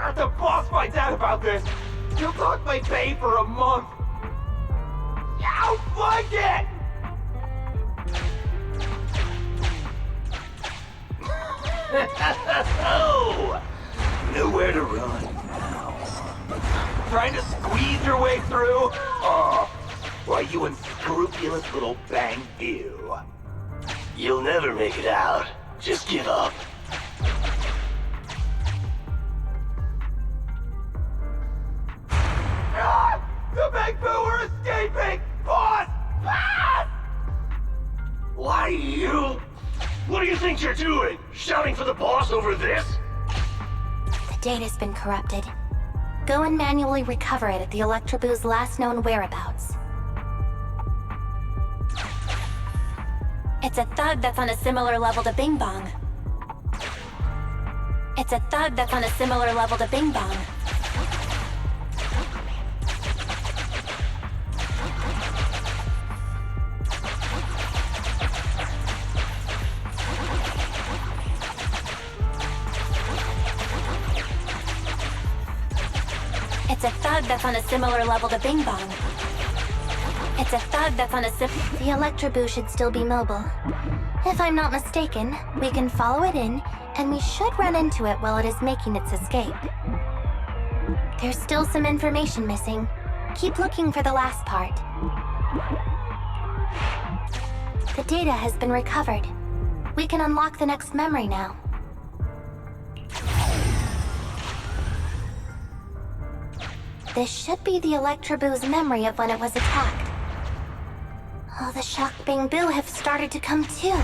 If the boss finds out about this, he'll talk my pay for a month. I don't like it! Oh, nowhere to run now. Trying to squeeze your way through? Oh, why, you unscrupulous little Bangboo. You'll never make it out. Just give up. The Bangboo are escaping! Boss! Ah! Why, you? What do you think you're doing? Shouting for the boss over this? The data's been corrupted. Go and manually recover it at the Electroboo's last known whereabouts. It's a thug that's on a similar level to Bing Bong. It's a thug that's on a similar level to Bing Bong. It's a thug that's on a similar level to Bing Bong. It's a thug that's on a The Electroboo should still be mobile. If I'm not mistaken, we can follow it in, and we should run into it while it is making its escape. There's still some information missing. Keep looking for the last part. The data has been recovered. We can unlock the next memory now. This should be the Electroboo's memory of when it was attacked. Oh, the shocked Bangboo have started to come too.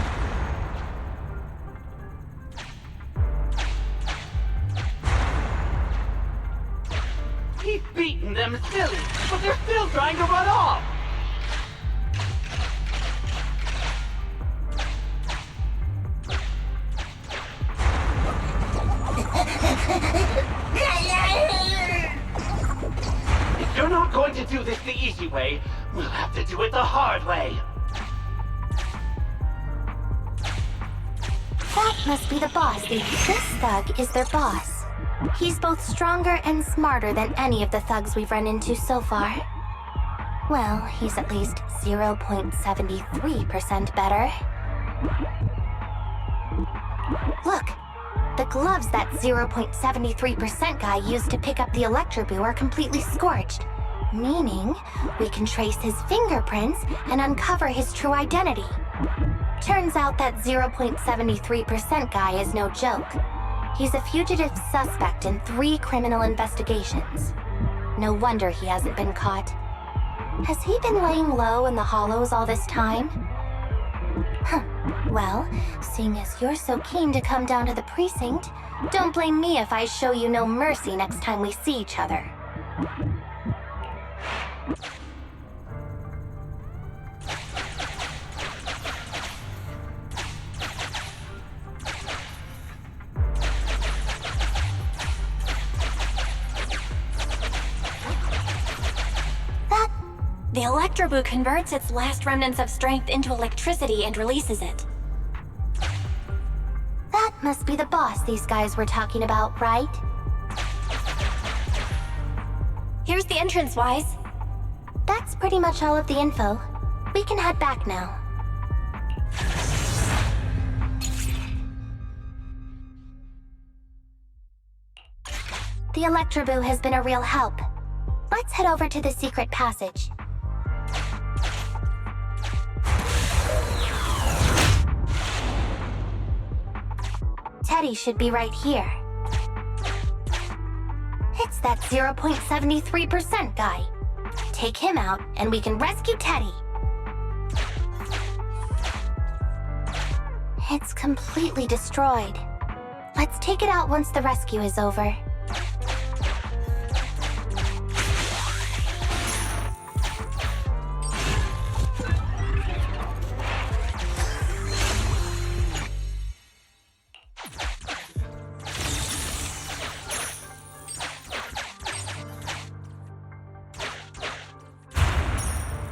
He's beaten them silly, but they're still trying to run off! If you're not going to do this the easy way, we'll have to do it the hard way. That must be the boss. This thug is their boss. He's both stronger and smarter than any of the thugs we've run into so far. Well, he's at least 0.73% better. Look! The gloves that 0.73% guy used to pick up the Electroboo are completely scorched, meaning we can trace his fingerprints and uncover his true identity. Turns out that 0.73% guy is no joke. He's a fugitive suspect in 3 criminal investigations. No wonder he hasn't been caught. Has he been laying low in the hollows all this time? Huh. Well, seeing as you're so keen to come down to the precinct, don't blame me if I show you no mercy next time we see each other. The Electroboo converts its last remnants of strength into electricity and releases it. That must be the boss these guys were talking about, right? Here's the entrance, Wise. That's pretty much all of the info. We can head back now. The Electroboo has been a real help. Let's head over to the secret passage. Teddy should be right here. It's that 0.73% guy. Take him out, and we can rescue Teddy. It's completely destroyed. Let's take it out once the rescue is over.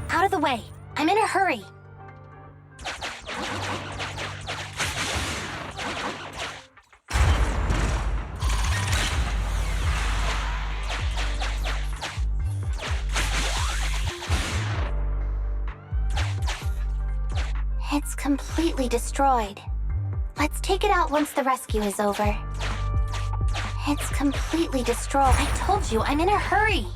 Out of the way. I'm in a hurry. It's completely destroyed. Let's take it out once the rescue is over. It's completely destroyed. I told you, I'm in a hurry.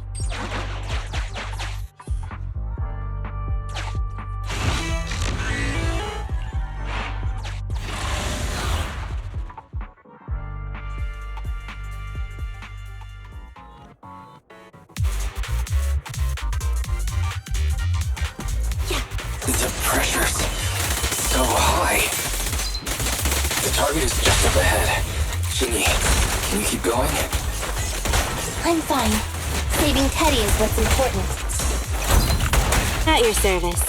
The pressure's so high. The target is just up ahead. Shinny, can you keep going? I'm fine. Saving Teddy is what's important. At your service.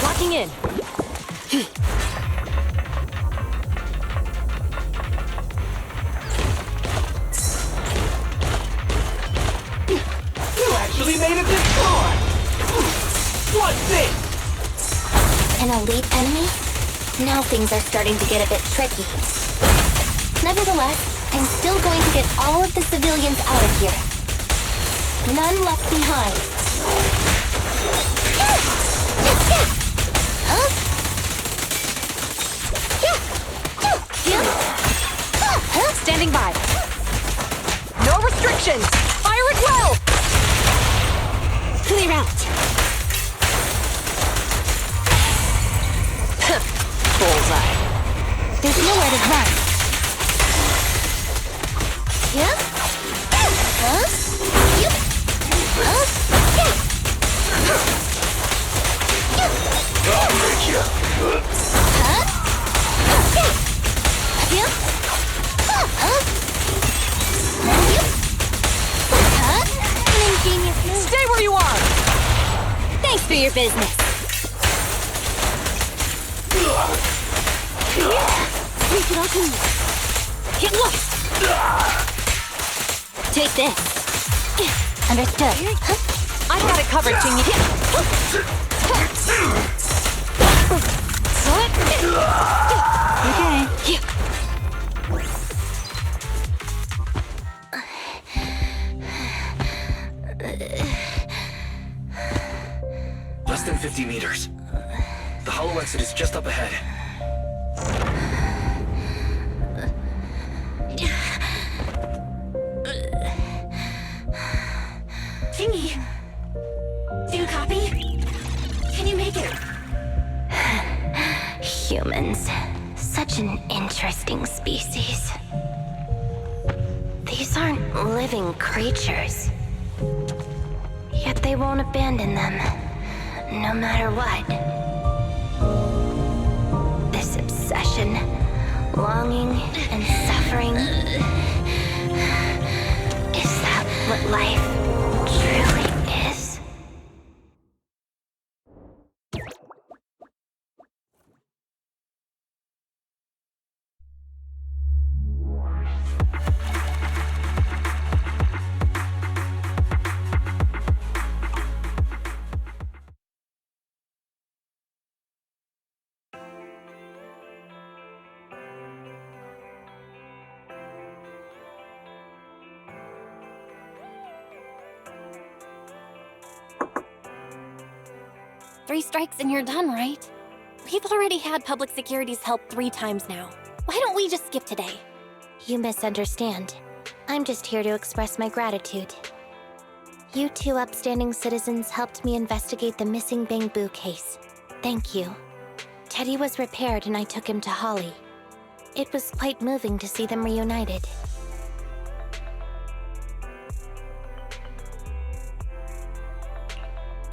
Locking in. You actually made it this far! What's this? An elite enemy? Now things are starting to get a bit tricky. Nevertheless, I'm still going to get all of the civilians out of here. None left behind. Standing by. No restrictions. Fire it well. Clear out. Bullseye. There's nowhere to run. I'll make you. Stay where you are. Thanks for your business. Get lost! Take this. Understood. I got it covered, Jingy. Okay. Less than 50 meters. The hollow exit is just up ahead. Jingy! Do you copy? Can you make it? Humans. Such an interesting species. These aren't living creatures. Yet they won't abandon them, no matter what. This obsession, longing, and suffering. Is that what life truly is? Three strikes and you're done, right? We've already had public security's help 3 times now. Why don't we just skip today? You misunderstand. I'm just here to express my gratitude. You 2 upstanding citizens helped me investigate the missing Bangboo case. Thank you. Teddy was repaired and I took him to Holly. It was quite moving to see them reunited.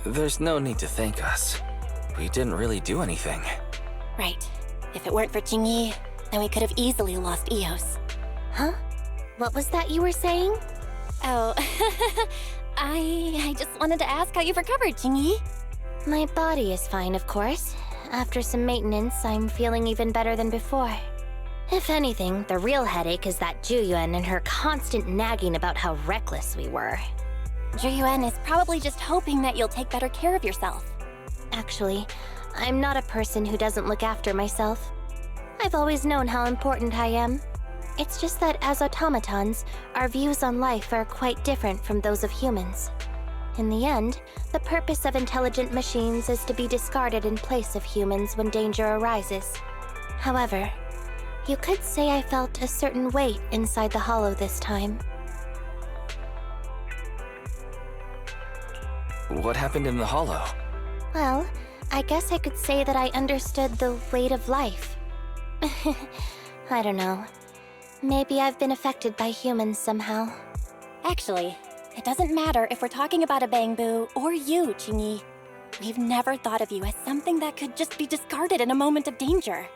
There's no need to thank us. We didn't really do anything. Right. If it weren't for Jingy, then we could have easily lost Eos. Huh? What was that you were saying? Oh, I just wanted to ask how you've recovered, Jingy. My body is fine, of course. After some maintenance, I'm feeling even better than before. If anything, the real headache is that Juyuan and her constant nagging about how reckless we were. Juyuan is probably just hoping that you'll take better care of yourself. Actually, I'm not a person who doesn't look after myself. I've always known how important I am. It's just that as automatons, our views on life are quite different from those of humans. In the end, the purpose of intelligent machines is to be discarded in place of humans when danger arises. However, you could say I felt a certain weight inside the hollow this time. What happened in the hollow? Well, I guess I could say that I understood the weight of life. I don't know. Maybe I've been affected by humans somehow. Actually, it doesn't matter if we're talking about a Bangboo or you, Jingy. We've never thought of you as something that could just be discarded in a moment of danger.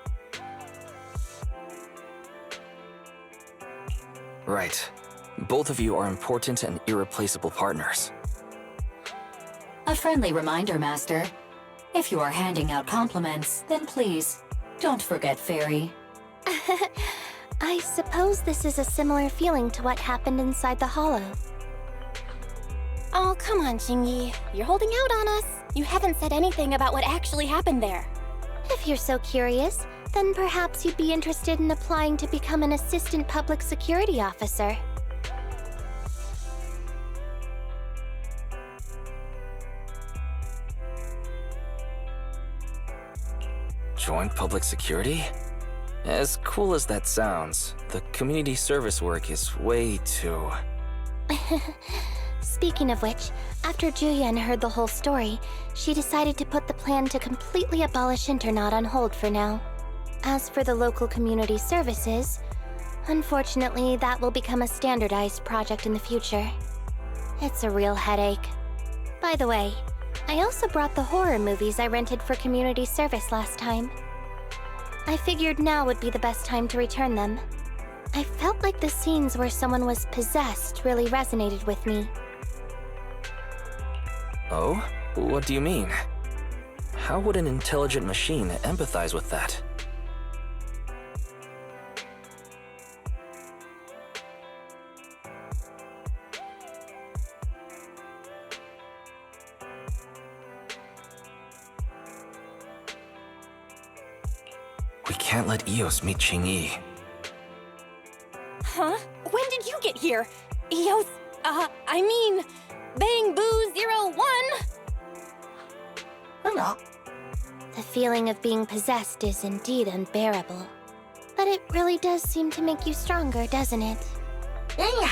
Right. Both of you are important and irreplaceable partners. A friendly reminder, Master. If you are handing out compliments, then please, don't forget Fairy. I suppose this is a similar feeling to what happened inside the hollow. Oh, come on, Jingy. You're holding out on us. You haven't said anything about what actually happened there. If you're so curious, then perhaps you'd be interested in applying to become an assistant public security officer. Join public security? As cool as that sounds, the community service work is way too... Speaking of which, after Julian heard the whole story, she decided to put the plan to completely abolish Internat on hold for now. As for the local community services, unfortunately, that will become a standardized project in the future. It's a real headache. By the way, I also brought the horror movies I rented for community service last time. I figured now would be the best time to return them. I felt like the scenes where someone was possessed really resonated with me. Oh? What do you mean? How would an intelligent machine empathize with that? We can't let Eos meet Qingyi. Huh? When did you get here? Eos, I mean, Bangboo 01? Hello. The feeling of being possessed is indeed unbearable. But it really does seem to make you stronger, doesn't it? Yeah.